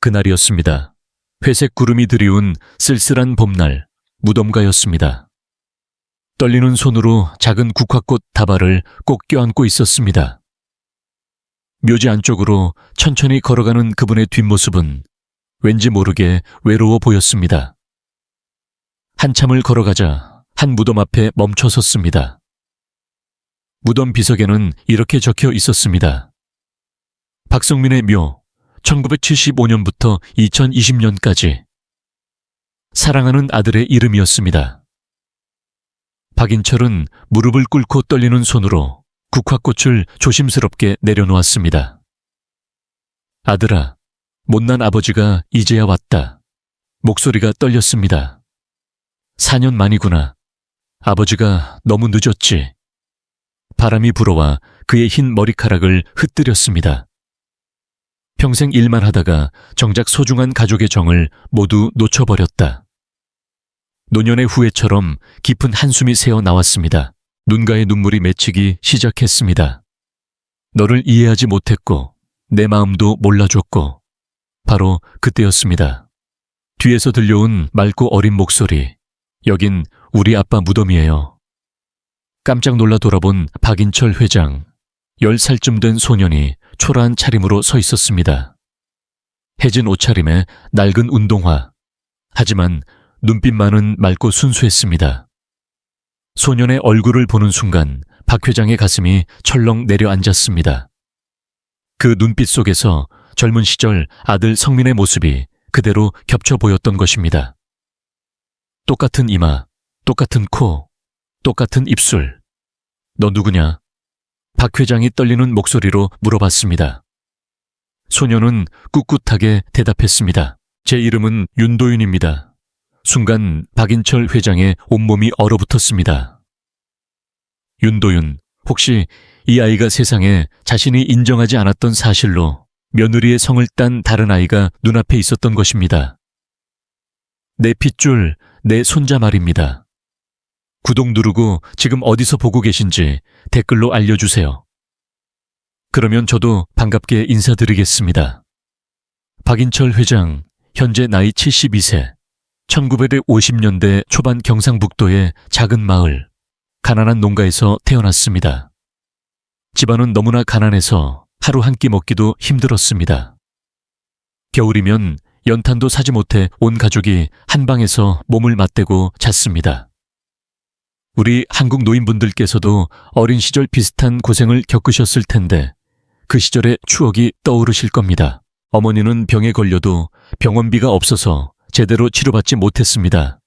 그날이었습니다. 회색 구름이 드리운 쓸쓸한 봄날, 무덤가였습니다. 떨리는 손으로 작은 국화꽃 다발을 꼭 껴안고 있었습니다. 묘지 안쪽으로 천천히 걸어가는 그분의 뒷모습은 왠지 모르게 외로워 보였습니다. 한참을 걸어가자 한 무덤 앞에 멈춰 섰습니다. 무덤 비석에는 이렇게 적혀 있었습니다. 박성민의 묘, 1975년부터 2020년까지. 사랑하는 아들의 이름이었습니다. 박인철은 무릎을 꿇고 떨리는 손으로 국화꽃을 조심스럽게 내려놓았습니다. 아들아, 못난 아버지가 이제야 왔다. 목소리가 떨렸습니다. 4년 만이구나. 아버지가 너무 늦었지. 바람이 불어와 그의 흰 머리카락을 흩뜨렸습니다. 평생 일만 하다가 정작 소중한 가족의 정을 모두 놓쳐버렸다. 노년의 후회처럼 깊은 한숨이 새어 나왔습니다. 눈가에 눈물이 맺히기 시작했습니다. 너를 이해하지 못했고 내 마음도 몰라줬고 바로 그때였습니다. 뒤에서 들려온 맑고 어린 목소리. 여긴 우리 아빠 무덤이에요. 깜짝 놀라 돌아본 박인철 회장. 10살쯤 된 소년이 초라한 차림으로 서 있었습니다. 해진 옷차림에 낡은 운동화. 하지만 눈빛만은 맑고 순수했습니다. 소년의 얼굴을 보는 순간 박 회장의 가슴이 철렁 내려앉았습니다. 그 눈빛 속에서 젊은 시절 아들 성민의 모습이 그대로 겹쳐 보였던 것입니다. 똑같은 이마, 똑같은 코, 똑같은 입술. 너 누구냐? 박 회장이 떨리는 목소리로 물어봤습니다. 소년은 꿋꿋하게 대답했습니다. 제 이름은 윤도윤입니다. 순간 박인철 회장의 온몸이 얼어붙었습니다. 윤도윤, 혹시 이 아이가 세상에 자신이 인정하지 않았던 사실로 며느리의 성을 딴 다른 아이가 눈앞에 있었던 것입니다. 내 핏줄, 내 손자 말입니다. 구독 누르고 지금 어디서 보고 계신지 댓글로 알려주세요. 그러면 저도 반갑게 인사드리겠습니다. 박인철 회장, 현재 나이 72세, 1950년대 초반 경상북도의 작은 마을, 가난한 농가에서 태어났습니다. 집안은 너무나 가난해서 하루 한 끼 먹기도 힘들었습니다. 겨울이면 연탄도 사지 못해 온 가족이 한 방에서 몸을 맞대고 잤습니다. 우리 한국 노인분들께서도 어린 시절 비슷한 고생을 겪으셨을 텐데 그 시절의 추억이 떠오르실 겁니다. 어머니는 병에 걸려도 병원비가 없어서 제대로 치료받지 못했습니다.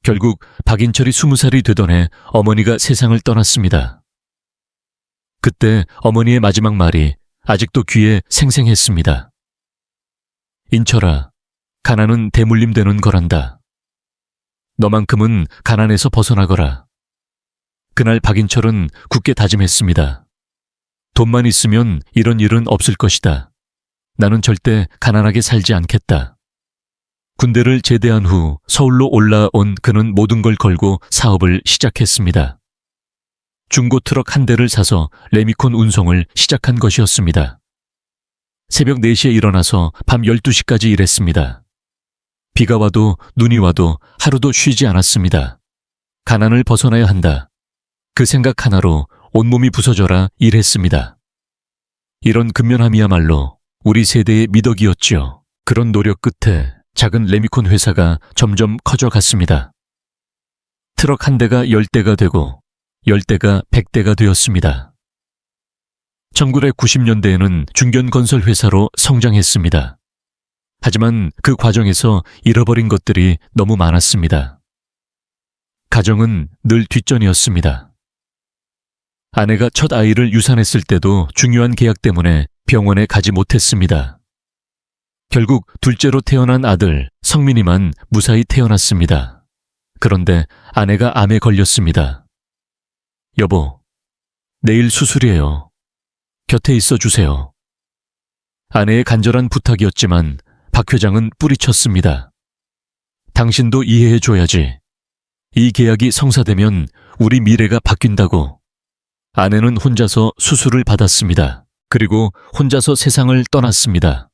결국 박인철이 20살이 되던 해 어머니가 세상을 떠났습니다. 그때 어머니의 마지막 말이 아직도 귀에 생생했습니다. 인철아, 가난은 대물림 되는 거란다. 너만큼은 가난에서 벗어나거라. 그날 박인철은 굳게 다짐했습니다. 돈만 있으면 이런 일은 없을 것이다. 나는 절대 가난하게 살지 않겠다. 군대를 제대한 후 서울로 올라온 그는 모든 걸 걸고 사업을 시작했습니다. 중고 트럭 한 대를 사서 레미콘 운송을 시작한 것이었습니다. 새벽 4시에 일어나서 밤 12시까지 일했습니다. 비가 와도 눈이 와도 하루도 쉬지 않았습니다. 가난을 벗어나야 한다. 그 생각 하나로 온몸이 부서져라 일했습니다. 이런 근면함이야말로 우리 세대의 미덕이었지요. 그런 노력 끝에 작은 레미콘 회사가 점점 커져갔습니다. 트럭 한 대가 10대가 되고 10대가 100대가 되었습니다. 1990년대에는 중견건설 회사로 성장했습니다. 하지만 그 과정에서 잃어버린 것들이 너무 많았습니다. 가정은 늘 뒷전이었습니다. 아내가 첫 아이를 유산했을 때도 중요한 계약 때문에 병원에 가지 못했습니다. 결국 둘째로 태어난 아들 성민이만 무사히 태어났습니다. 그런데 아내가 암에 걸렸습니다. 여보, 내일 수술이에요. 곁에 있어 주세요. 아내의 간절한 부탁이었지만 박 회장은 뿌리쳤습니다. 당신도 이해해줘야지. 이 계약이 성사되면 우리 미래가 바뀐다고. 아내는 혼자서 수술을 받았습니다. 그리고 혼자서 세상을 떠났습니다.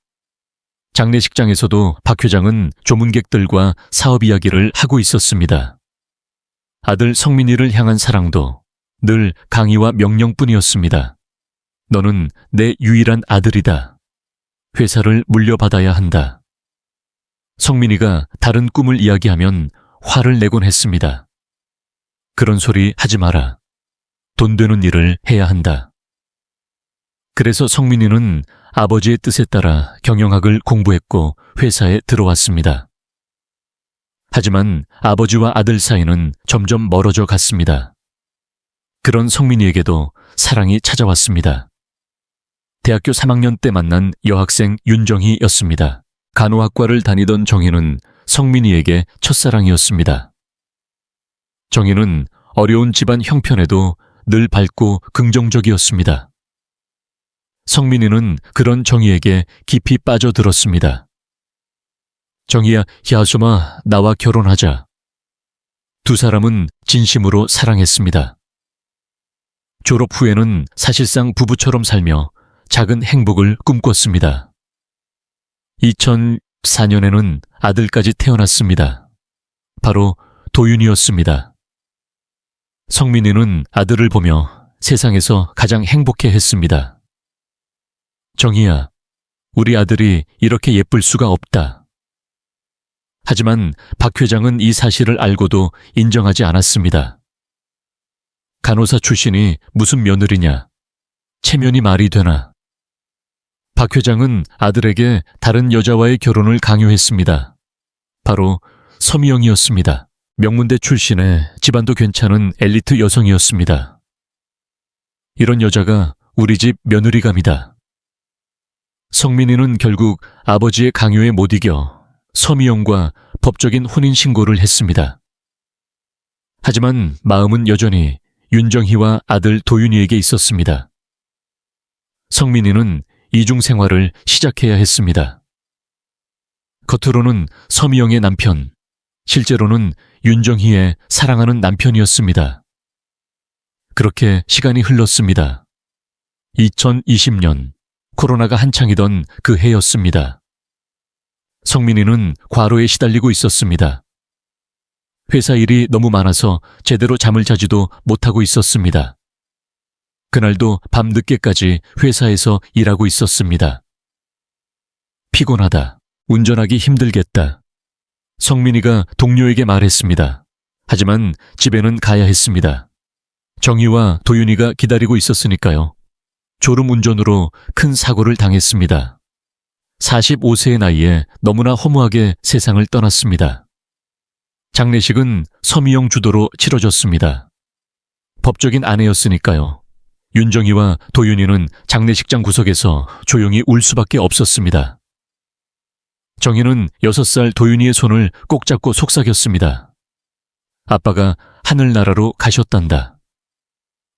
장례식장에서도 박 회장은 조문객들과 사업 이야기를 하고 있었습니다. 아들 성민이를 향한 사랑도 늘 강의와 명령뿐이었습니다. 너는 내 유일한 아들이다. 회사를 물려받아야 한다. 성민이가 다른 꿈을 이야기하면 화를 내곤 했습니다. 그런 소리 하지 마라. 돈 되는 일을 해야 한다. 그래서 성민이는 아버지의 뜻에 따라 경영학을 공부했고 회사에 들어왔습니다. 하지만 아버지와 아들 사이는 점점 멀어져 갔습니다. 그런 성민이에게도 사랑이 찾아왔습니다. 대학교 3학년 때 만난 여학생 윤정희였습니다. 간호학과를 다니던 정희는 성민이에게 첫사랑이었습니다. 정희는 어려운 집안 형편에도 늘 밝고 긍정적이었습니다. 성민이는 그런 정희에게 깊이 빠져들었습니다. 정희야, 야솜아, 나와 결혼하자. 두 사람은 진심으로 사랑했습니다. 졸업 후에는 사실상 부부처럼 살며 작은 행복을 꿈꿨습니다. 2004년에는 아들까지 태어났습니다. 바로 도윤이었습니다. 성민이는 아들을 보며 세상에서 가장 행복해했습니다. 정희야, 우리 아들이 이렇게 예쁠 수가 없다. 하지만 박 회장은 이 사실을 알고도 인정하지 않았습니다. 간호사 출신이 무슨 며느리냐? 체면이 말이 되나? 박 회장은 아들에게 다른 여자와의 결혼을 강요했습니다. 바로 서미영이었습니다. 명문대 출신의 집안도 괜찮은 엘리트 여성이었습니다. 이런 여자가 우리 집 며느리감이다. 성민이는 결국 아버지의 강요에 못 이겨 서미영과 법적인 혼인신고를 했습니다. 하지만 마음은 여전히 윤정희와 아들 도윤이에게 있었습니다. 성민이는 이중 생활을 시작해야 했습니다. 겉으로는 서미영의 남편, 실제로는 윤정희의 사랑하는 남편이었습니다. 그렇게 시간이 흘렀습니다. 2020년 코로나가 한창이던 그 해였습니다. 성민이는 과로에 시달리고 있었습니다. 회사 일이 너무 많아서 제대로 잠을 자지도 못하고 있었습니다. 그날도 밤 늦게까지 회사에서 일하고 있었습니다. 피곤하다. 운전하기 힘들겠다. 성민이가 동료에게 말했습니다. 하지만 집에는 가야 했습니다. 정희와 도윤이가 기다리고 있었으니까요. 졸음 운전으로 큰 사고를 당했습니다. 45세의 나이에 너무나 허무하게 세상을 떠났습니다. 장례식은 서미영 주도로 치러졌습니다. 법적인 아내였으니까요. 윤정희와 도윤이는 장례식장 구석에서 조용히 울 수밖에 없었습니다. 정희는 6살 도윤이의 손을 꼭 잡고 속삭였습니다. 아빠가 하늘나라로 가셨단다.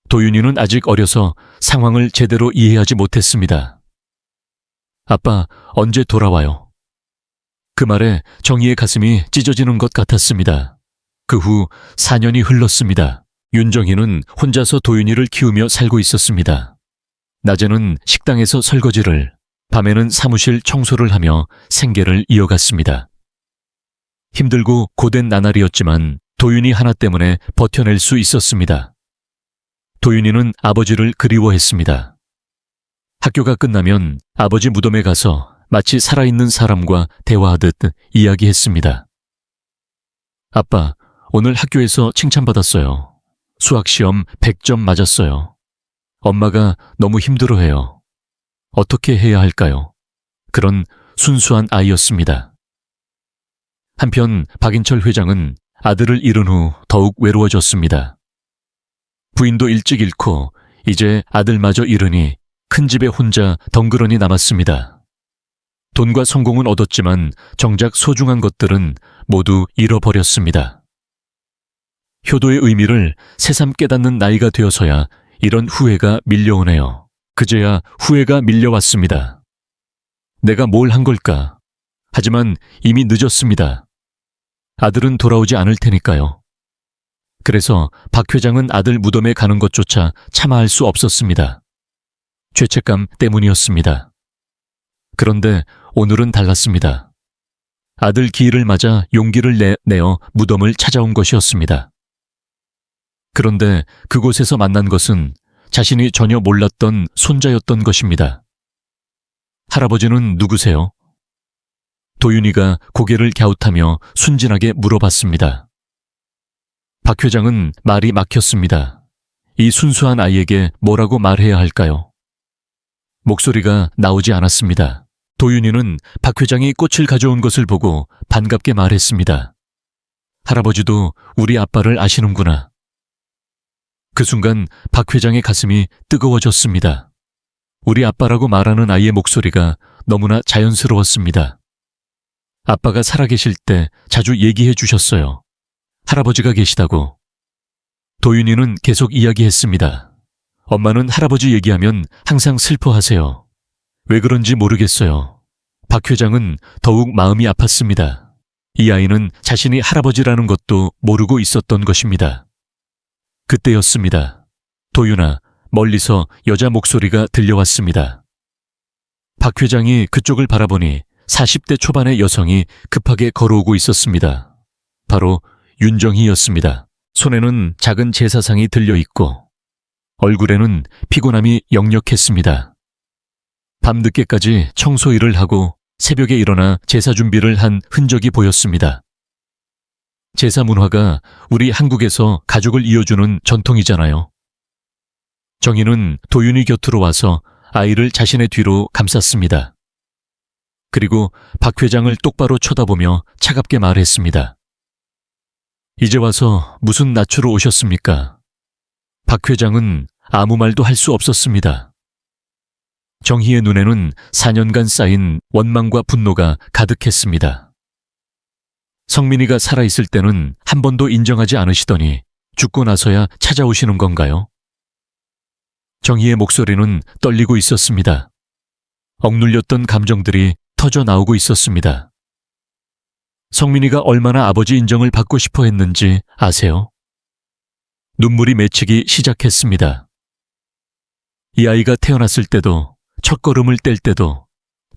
도윤이는 아직 어려서 상황을 제대로 이해하지 못했습니다. 아빠, 언제 돌아와요? 그 말에 정희의 가슴이 찢어지는 것 같았습니다. 그 후 4년이 흘렀습니다. 윤정희는 혼자서 도윤이를 키우며 살고 있었습니다. 낮에는 식당에서 설거지를, 밤에는 사무실 청소를 하며 생계를 이어갔습니다. 힘들고 고된 나날이었지만 도윤이 하나 때문에 버텨낼 수 있었습니다. 도윤이는 아버지를 그리워했습니다. 학교가 끝나면 아버지 무덤에 가서 마치 살아있는 사람과 대화하듯 이야기했습니다. 아빠, 오늘 학교에서 칭찬받았어요. 수학시험 100점 맞았어요. 엄마가 너무 힘들어해요. 어떻게 해야 할까요? 그런 순수한 아이였습니다. 한편 박인철 회장은 아들을 잃은 후 더욱 외로워졌습니다. 부인도 일찍 잃고 이제 아들마저 잃으니 큰 집에 혼자 덩그러니 남았습니다. 돈과 성공은 얻었지만 정작 소중한 것들은 모두 잃어버렸습니다. 효도의 의미를 새삼 깨닫는 나이가 되어서야 이런 후회가 밀려오네요. 그제야 후회가 밀려왔습니다. 내가 뭘 한 걸까? 하지만 이미 늦었습니다. 아들은 돌아오지 않을 테니까요. 그래서 박 회장은 아들 무덤에 가는 것조차 참아할 수 없었습니다. 죄책감 때문이었습니다. 그런데 오늘은 달랐습니다. 아들 기일을 맞아 용기를 내어 무덤을 찾아온 것이었습니다. 그런데 그곳에서 만난 것은 자신이 전혀 몰랐던 손자였던 것입니다. 할아버지는 누구세요? 도윤이가 고개를 갸웃하며 순진하게 물어봤습니다. 박 회장은 말이 막혔습니다. 이 순수한 아이에게 뭐라고 말해야 할까요? 목소리가 나오지 않았습니다. 도윤이는 박 회장이 꽃을 가져온 것을 보고 반갑게 말했습니다. 할아버지도 우리 아빠를 아시는구나. 그 순간 박 회장의 가슴이 뜨거워졌습니다. 우리 아빠라고 말하는 아이의 목소리가 너무나 자연스러웠습니다. 아빠가 살아계실 때 자주 얘기해 주셨어요. 할아버지가 계시다고. 도윤이는 계속 이야기했습니다. 엄마는 할아버지 얘기하면 항상 슬퍼하세요. 왜 그런지 모르겠어요. 박 회장은 더욱 마음이 아팠습니다. 이 아이는 자신이 할아버지라는 것도 모르고 있었던 것입니다. 그때였습니다. 도윤아, 멀리서 여자 목소리가 들려왔습니다. 박 회장이 그쪽을 바라보니 40대 초반의 여성이 급하게 걸어오고 있었습니다. 바로 윤정희였습니다. 손에는 작은 제사상이 들려있고 얼굴에는 피곤함이 역력했습니다. 밤늦게까지 청소 일을 하고 새벽에 일어나 제사 준비를 한 흔적이 보였습니다. 제사 문화가 우리 한국에서 가족을 이어주는 전통이잖아요. 정희는 도윤이 곁으로 와서 아이를 자신의 뒤로 감쌌습니다. 그리고 박 회장을 똑바로 쳐다보며 차갑게 말했습니다. 이제 와서 무슨 낯으로 오셨습니까? 박 회장은 아무 말도 할 수 없었습니다. 정희의 눈에는 4년간 쌓인 원망과 분노가 가득했습니다. 성민이가 살아있을 때는 한 번도 인정하지 않으시더니 죽고 나서야 찾아오시는 건가요? 정희의 목소리는 떨리고 있었습니다. 억눌렸던 감정들이 터져 나오고 있었습니다. 성민이가 얼마나 아버지 인정을 받고 싶어 했는지 아세요? 눈물이 맺히기 시작했습니다. 이 아이가 태어났을 때도, 첫걸음을 뗄 때도,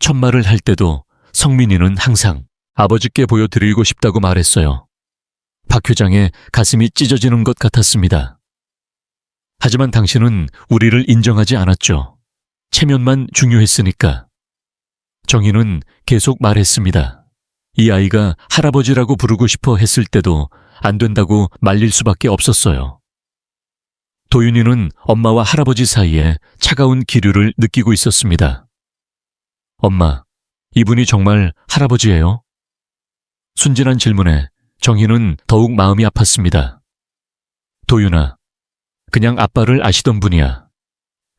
첫말을 할 때도 성민이는 항상 아버지께 보여드리고 싶다고 말했어요. 박 회장의 가슴이 찢어지는 것 같았습니다. 하지만 당신은 우리를 인정하지 않았죠. 체면만 중요했으니까. 정희는 계속 말했습니다. 이 아이가 할아버지라고 부르고 싶어 했을 때도 안 된다고 말릴 수밖에 없었어요. 도윤이는 엄마와 할아버지 사이에 차가운 기류를 느끼고 있었습니다. 엄마, 이분이 정말 할아버지예요? 순진한 질문에 정희는 더욱 마음이 아팠습니다. 도윤아, 그냥 아빠를 아시던 분이야.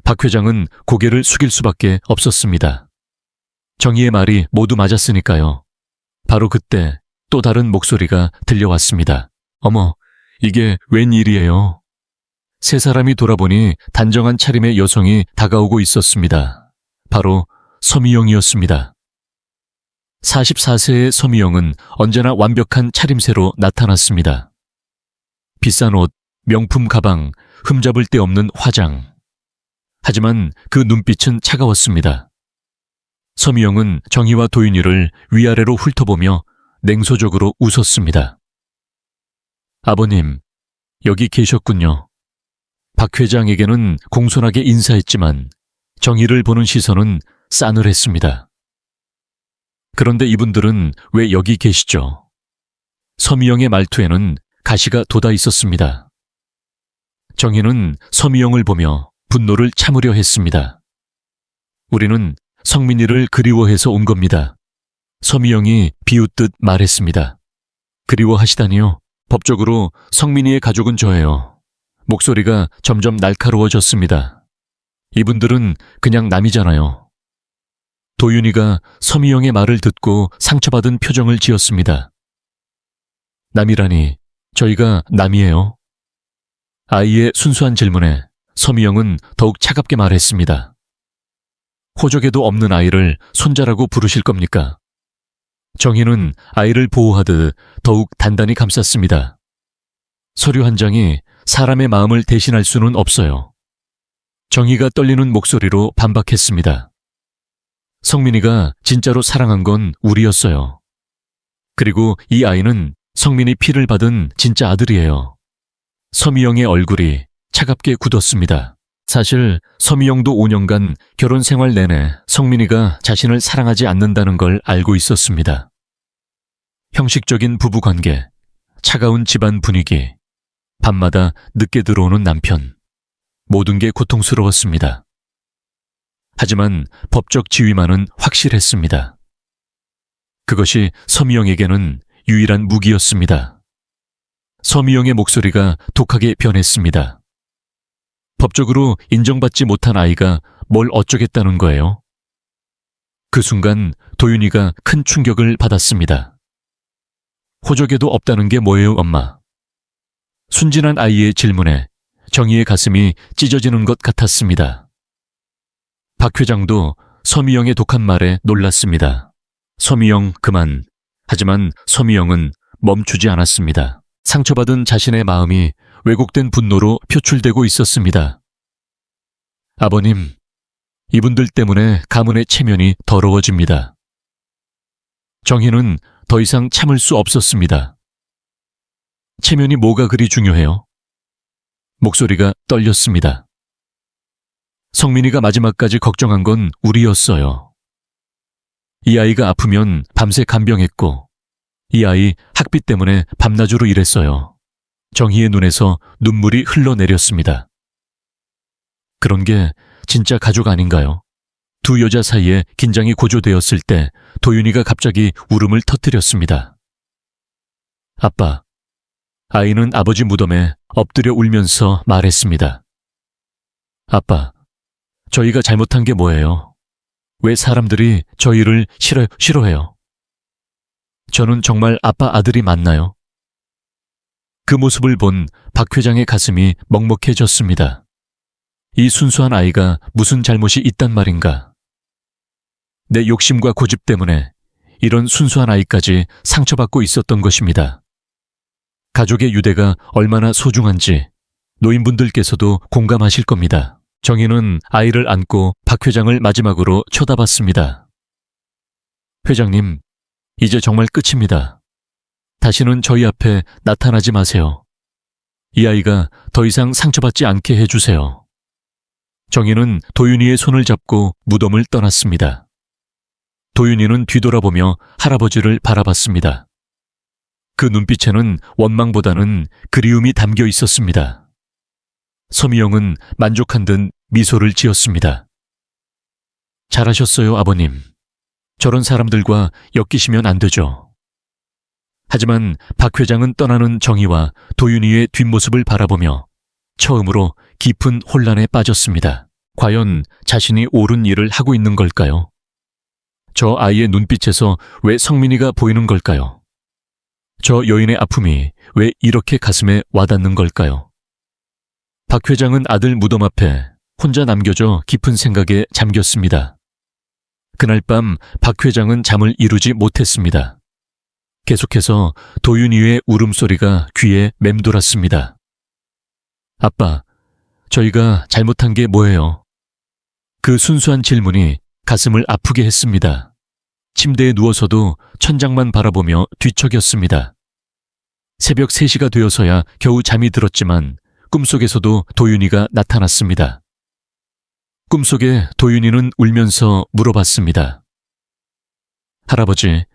박 회장은 고개를 숙일 수밖에 없었습니다. 정희의 말이 모두 맞았으니까요. 바로 그때 또 다른 목소리가 들려왔습니다. 어머, 이게 웬일이에요? 세 사람이 돌아보니 단정한 차림의 여성이 다가오고 있었습니다. 바로 서미영이었습니다. 44세의 서미영은 언제나 완벽한 차림새로 나타났습니다. 비싼 옷, 명품 가방, 흠잡을 데 없는 화장. 하지만 그 눈빛은 차가웠습니다. 서미영은 정희와 도윤이를 위아래로 훑어보며 냉소적으로 웃었습니다. 아버님, 여기 계셨군요. 박 회장에게는 공손하게 인사했지만 정희를 보는 시선은 싸늘했습니다. 그런데 이분들은 왜 여기 계시죠? 서미영의 말투에는 가시가 돋아 있었습니다. 정희는 서미영을 보며 분노를 참으려 했습니다. 우리는 성민이를 그리워해서 온 겁니다. 서미영이 비웃듯 말했습니다. 그리워하시다니요? 법적으로 성민이의 가족은 저예요. 목소리가 점점 날카로워졌습니다. 이분들은 그냥 남이잖아요. 도윤이가 서미영의 말을 듣고 상처받은 표정을 지었습니다. 남이라니, 저희가 남이에요? 아이의 순수한 질문에 서미영은 더욱 차갑게 말했습니다. 호적에도 없는 아이를 손자라고 부르실 겁니까? 정희는 아이를 보호하듯 더욱 단단히 감쌌습니다. 서류 한 장이 사람의 마음을 대신할 수는 없어요. 정희가 떨리는 목소리로 반박했습니다. 성민이가 진짜로 사랑한 건 우리였어요. 그리고 이 아이는 성민이 피를 받은 진짜 아들이에요. 서미영의 얼굴이 차갑게 굳었습니다. 사실 서미영도 5년간 결혼 생활 내내 성민이가 자신을 사랑하지 않는다는 걸 알고 있었습니다. 형식적인 부부관계, 차가운 집안 분위기, 밤마다 늦게 들어오는 남편, 모든 게 고통스러웠습니다. 하지만 법적 지위만은 확실했습니다. 그것이 서미영에게는 유일한 무기였습니다. 서미영의 목소리가 독하게 변했습니다. 법적으로 인정받지 못한 아이가 뭘 어쩌겠다는 거예요? 그 순간 도윤이가 큰 충격을 받았습니다. 호적에도 없다는 게 뭐예요, 엄마? 순진한 아이의 질문에 정희의 가슴이 찢어지는 것 같았습니다. 박 회장도 서미영의 독한 말에 놀랐습니다. 서미영 그만. 하지만 서미영은 멈추지 않았습니다. 상처받은 자신의 마음이 왜곡된 분노로 표출되고 있었습니다. 아버님, 이분들 때문에 가문의 체면이 더러워집니다. 정희는 더 이상 참을 수 없었습니다. 체면이 뭐가 그리 중요해요? 목소리가 떨렸습니다. 성민이가 마지막까지 걱정한 건 우리였어요. 이 아이가 아프면 밤새 간병했고, 이 아이 학비 때문에 밤낮으로 일했어요. 정희의 눈에서 눈물이 흘러내렸습니다. 그런 게 진짜 가족 아닌가요? 두 여자 사이에 긴장이 고조되었을 때 도윤이가 갑자기 울음을 터뜨렸습니다. 아빠, 아이는 아버지 무덤에 엎드려 울면서 말했습니다. 아빠, 저희가 잘못한 게 뭐예요? 왜 사람들이 저희를 싫어해요? 저는 정말 아빠 아들이 맞나요? 그 모습을 본 박 회장의 가슴이 먹먹해졌습니다. 이 순수한 아이가 무슨 잘못이 있단 말인가? 내 욕심과 고집 때문에 이런 순수한 아이까지 상처받고 있었던 것입니다. 가족의 유대가 얼마나 소중한지 노인분들께서도 공감하실 겁니다. 정희는 아이를 안고 박 회장을 마지막으로 쳐다봤습니다. 회장님, 이제 정말 끝입니다. 다시는 저희 앞에 나타나지 마세요. 이 아이가 더 이상 상처받지 않게 해주세요. 정희는 도윤이의 손을 잡고 무덤을 떠났습니다. 도윤이는 뒤돌아보며 할아버지를 바라봤습니다. 그 눈빛에는 원망보다는 그리움이 담겨 있었습니다. 서미영은 만족한 듯 미소를 지었습니다. 잘하셨어요, 아버님. 저런 사람들과 엮이시면 안 되죠. 하지만 박 회장은 떠나는 정희와 도윤이의 뒷모습을 바라보며 처음으로 깊은 혼란에 빠졌습니다. 과연 자신이 옳은 일을 하고 있는 걸까요? 저 아이의 눈빛에서 왜 성민이가 보이는 걸까요? 저 여인의 아픔이 왜 이렇게 가슴에 와닿는 걸까요? 박 회장은 아들 무덤 앞에 혼자 남겨져 깊은 생각에 잠겼습니다. 그날 밤 박 회장은 잠을 이루지 못했습니다. 계속해서 도윤이의 울음소리가 귀에 맴돌았습니다. 아빠, 저희가 잘못한 게 뭐예요? 그 순수한 질문이 가슴을 아프게 했습니다. 침대에 누워서도 천장만 바라보며 뒤척였습니다. 새벽 3시가 되어서야 겨우 잠이 들었지만 꿈속에서도 도윤이가 나타났습니다. 꿈속에 도윤이는 울면서 물어봤습니다. 할아버지,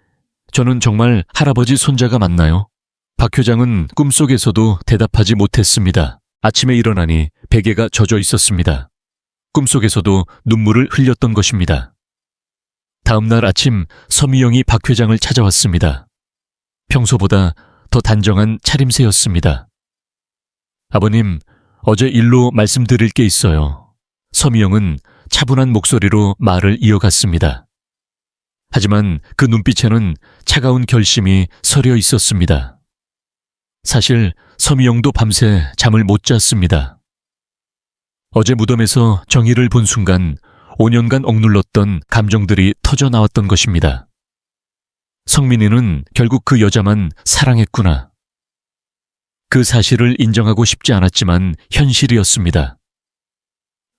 저는 정말 할아버지 손자가 맞나요? 박 회장은 꿈속에서도 대답하지 못했습니다. 아침에 일어나니 베개가 젖어 있었습니다. 꿈속에서도 눈물을 흘렸던 것입니다. 다음 날 아침 서미영이 박 회장을 찾아왔습니다. 평소보다 더 단정한 차림새였습니다. 아버님, 어제 일로 말씀드릴 게 있어요. 서미영은 차분한 목소리로 말을 이어갔습니다. 하지만 그 눈빛에는 차가운 결심이 서려 있었습니다. 사실 서미영도 밤새 잠을 못 잤습니다. 어제 무덤에서 정희를 본 순간 5년간 억눌렀던 감정들이 터져 나왔던 것입니다. 성민이는 결국 그 여자만 사랑했구나. 그 사실을 인정하고 싶지 않았지만 현실이었습니다.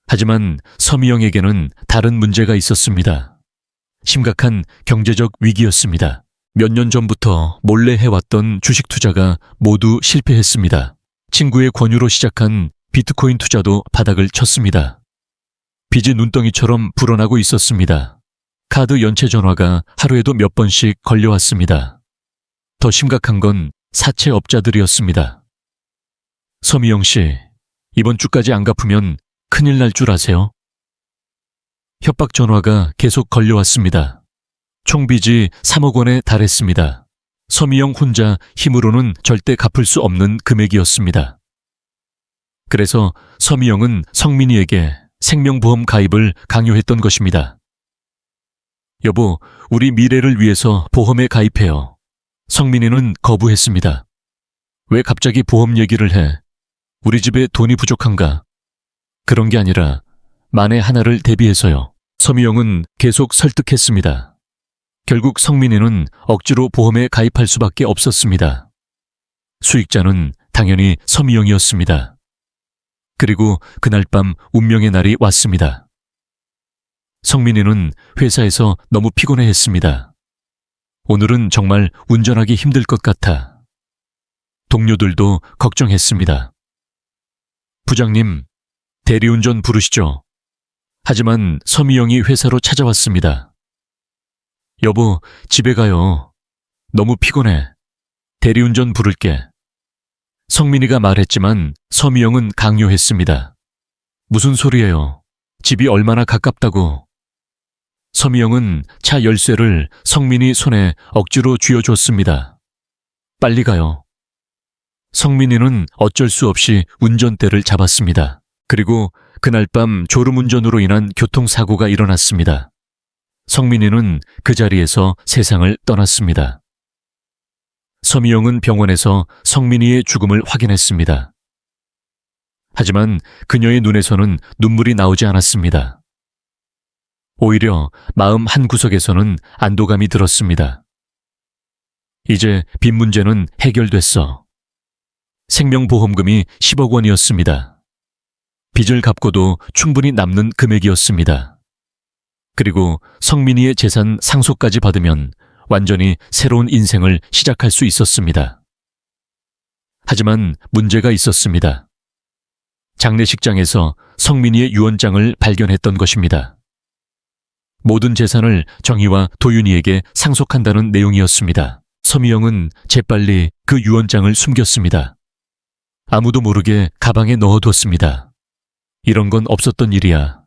하지만 서미영에게는 다른 문제가 있었습니다. 심각한 경제적 위기였습니다. 몇 년 전부터 몰래 해왔던 주식 투자가 모두 실패했습니다. 친구의 권유로 시작한 비트코인 투자도 바닥을 쳤습니다. 빚이 눈덩이처럼 불어나고 있었습니다. 카드 연체 전화가 하루에도 몇 번씩 걸려왔습니다. 더 심각한 건 사채업자들이었습니다. 서미영 씨, 이번 주까지 안 갚으면 큰일 날 줄 아세요? 협박 전화가 계속 걸려왔습니다. 총 빚이 3억 원에 달했습니다. 서미영 혼자 힘으로는 절대 갚을 수 없는 금액이었습니다. 그래서 서미영은 성민이에게 생명보험 가입을 강요했던 것입니다. 여보, 우리 미래를 위해서 보험에 가입해요. 성민이는 거부했습니다. 왜 갑자기 보험 얘기를 해? 우리 집에 돈이 부족한가? 그런 게 아니라 만에 하나를 대비해서요. 서미영은 계속 설득했습니다. 결국 성민이는 억지로 보험에 가입할 수밖에 없었습니다. 수익자는 당연히 서미영이었습니다. 그리고 그날 밤 운명의 날이 왔습니다. 성민이는 회사에서 너무 피곤해했습니다. 오늘은 정말 운전하기 힘들 것 같아. 동료들도 걱정했습니다. 부장님, 대리운전 부르시죠. 하지만 서미영이 회사로 찾아왔습니다. 여보, 집에 가요. 너무 피곤해. 대리운전 부를게. 성민이가 말했지만 서미영은 강요했습니다. 무슨 소리예요? 집이 얼마나 가깝다고. 서미영은 차 열쇠를 성민이 손에 억지로 쥐어줬습니다. 빨리 가요. 성민이는 어쩔 수 없이 운전대를 잡았습니다. 그리고 그날 밤 졸음운전으로 인한 교통사고가 일어났습니다. 성민이는 그 자리에서 세상을 떠났습니다. 서미영은 병원에서 성민이의 죽음을 확인했습니다. 하지만 그녀의 눈에서는 눈물이 나오지 않았습니다. 오히려 마음 한구석에서는 안도감이 들었습니다. 이제 빚 문제는 해결됐어. 생명보험금이 10억 원이었습니다. 빚을 갚고도 충분히 남는 금액이었습니다. 그리고 성민이의 재산 상속까지 받으면 완전히 새로운 인생을 시작할 수 있었습니다. 하지만 문제가 있었습니다. 장례식장에서 성민이의 유언장을 발견했던 것입니다. 모든 재산을 정희와 도윤이에게 상속한다는 내용이었습니다. 서미영은 재빨리 그 유언장을 숨겼습니다. 아무도 모르게 가방에 넣어뒀습니다. 이런 건 없었던 일이야.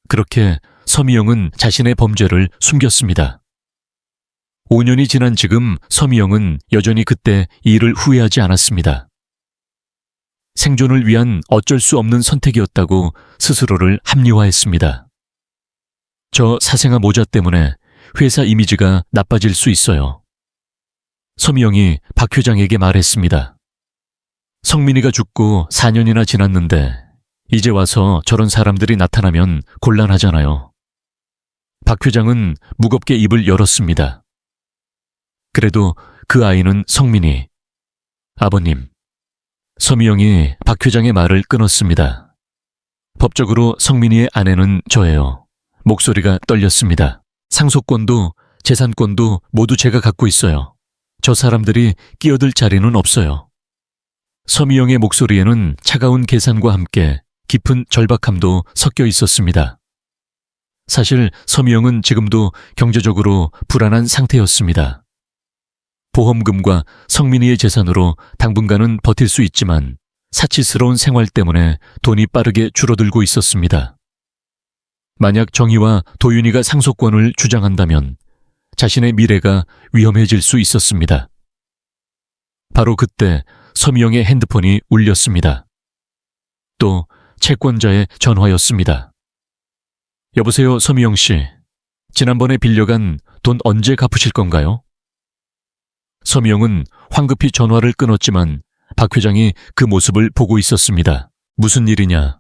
그렇게 서미영은 자신의 범죄를 숨겼습니다. 5년이 지난 지금 서미영은 여전히 그때 이 일을 후회하지 않았습니다. 생존을 위한 어쩔 수 없는 선택이었다고 스스로를 합리화했습니다. 저 사생아 모자 때문에 회사 이미지가 나빠질 수 있어요. 서미영이 박 회장에게 말했습니다. 성민이가 죽고 4년이나 지났는데 이제 와서 저런 사람들이 나타나면 곤란하잖아요. 박 회장은 무겁게 입을 열었습니다. 그래도 그 아이는 성민이. 아버님. 서미영이 박 회장의 말을 끊었습니다. 법적으로 성민이의 아내는 저예요. 목소리가 떨렸습니다. 상속권도 재산권도 모두 제가 갖고 있어요. 저 사람들이 끼어들 자리는 없어요. 서미영의 목소리에는 차가운 계산과 함께 깊은 절박함도 섞여 있었습니다. 사실 서미영은 지금도 경제적으로 불안한 상태였습니다. 보험금과 성민이의 재산으로 당분간은 버틸 수 있지만 사치스러운 생활 때문에 돈이 빠르게 줄어들고 있었습니다. 만약 정희와 도윤이가 상속권을 주장한다면 자신의 미래가 위험해질 수 있었습니다. 바로 그때 서미영의 핸드폰이 울렸습니다. 또 채권자의 전화였습니다. 여보세요, 서미영 씨. 지난번에 빌려간 돈 언제 갚으실 건가요? 서미영은 황급히 전화를 끊었지만 박 회장이 그 모습을 보고 있었습니다. 무슨 일이냐?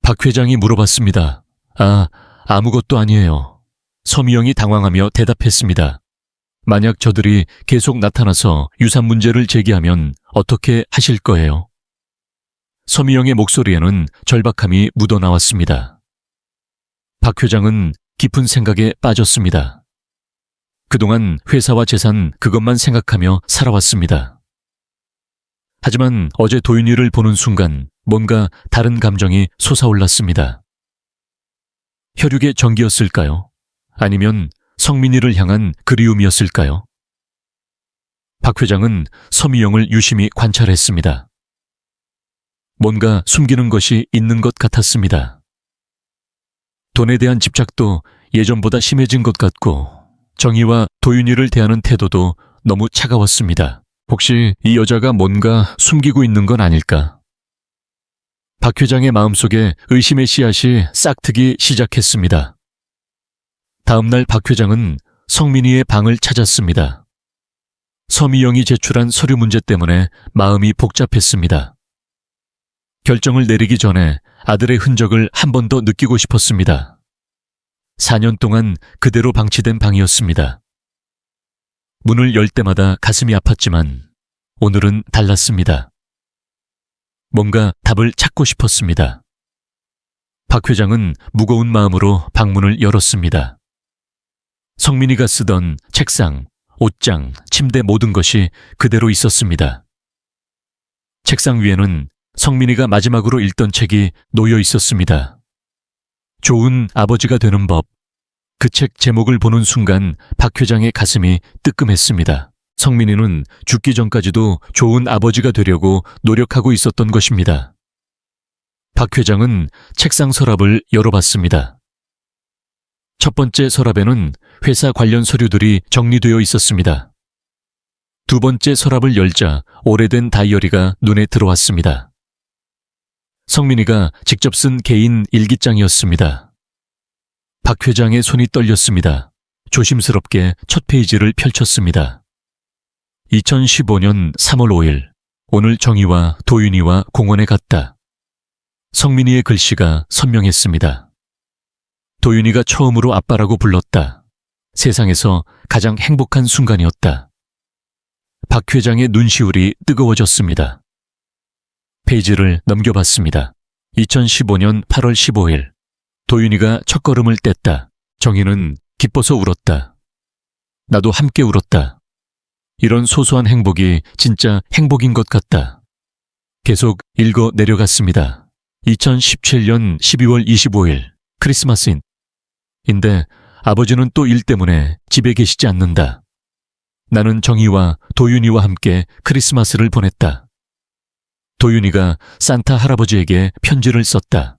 박 회장이 물어봤습니다. 아무것도 아니에요. 서미영이 당황하며 대답했습니다. 만약 저들이 계속 나타나서 유산 문제를 제기하면 어떻게 하실 거예요? 서미영의 목소리에는 절박함이 묻어나왔습니다. 박 회장은 깊은 생각에 빠졌습니다. 그동안 회사와 재산 그것만 생각하며 살아왔습니다. 하지만 어제 도윤이를 보는 순간 뭔가 다른 감정이 솟아올랐습니다. 혈육의 정기였을까요? 아니면 성민이를 향한 그리움이었을까요? 박 회장은 서미영을 유심히 관찰했습니다. 뭔가 숨기는 것이 있는 것 같았습니다. 돈에 대한 집착도 예전보다 심해진 것 같고 정희와 도윤이를 대하는 태도도 너무 차가웠습니다. 혹시 이 여자가 뭔가 숨기고 있는 건 아닐까? 박 회장의 마음속에 의심의 씨앗이 싹트기 시작했습니다. 다음날 박 회장은 성민이의 방을 찾았습니다. 서미영이 제출한 서류 문제 때문에 마음이 복잡했습니다. 결정을 내리기 전에 아들의 흔적을 한 번 더 느끼고 싶었습니다. 4년 동안 그대로 방치된 방이었습니다. 문을 열 때마다 가슴이 아팠지만 오늘은 달랐습니다. 뭔가 답을 찾고 싶었습니다. 박 회장은 무거운 마음으로 방문을 열었습니다. 성민이가 쓰던 책상, 옷장, 침대 모든 것이 그대로 있었습니다. 책상 위에는 성민이가 마지막으로 읽던 책이 놓여 있었습니다. 좋은 아버지가 되는 법. 그 책 제목을 보는 순간 박 회장의 가슴이 뜨끔했습니다. 성민이는 죽기 전까지도 좋은 아버지가 되려고 노력하고 있었던 것입니다. 박 회장은 책상 서랍을 열어봤습니다. 첫 번째 서랍에는 회사 관련 서류들이 정리되어 있었습니다. 두 번째 서랍을 열자 오래된 다이어리가 눈에 들어왔습니다. 성민이가 직접 쓴 개인 일기장이었습니다. 박 회장의 손이 떨렸습니다. 조심스럽게 첫 페이지를 펼쳤습니다. 2015년 3월 5일, 오늘 정희와 도윤이와 공원에 갔다. 성민이의 글씨가 선명했습니다. 도윤이가 처음으로 아빠라고 불렀다. 세상에서 가장 행복한 순간이었다. 박 회장의 눈시울이 뜨거워졌습니다. 페이지를 넘겨봤습니다. 2015년 8월 15일, 도윤이가 첫걸음을 뗐다. 정희는 기뻐서 울었다. 나도 함께 울었다. 이런 소소한 행복이 진짜 행복인 것 같다. 계속 읽어 내려갔습니다. 2017년 12월 25일, 크리스마스인데 아버지는 또 일 때문에 집에 계시지 않는다. 나는 정희와 도윤이와 함께 크리스마스를 보냈다. 도윤이가 산타 할아버지에게 편지를 썼다.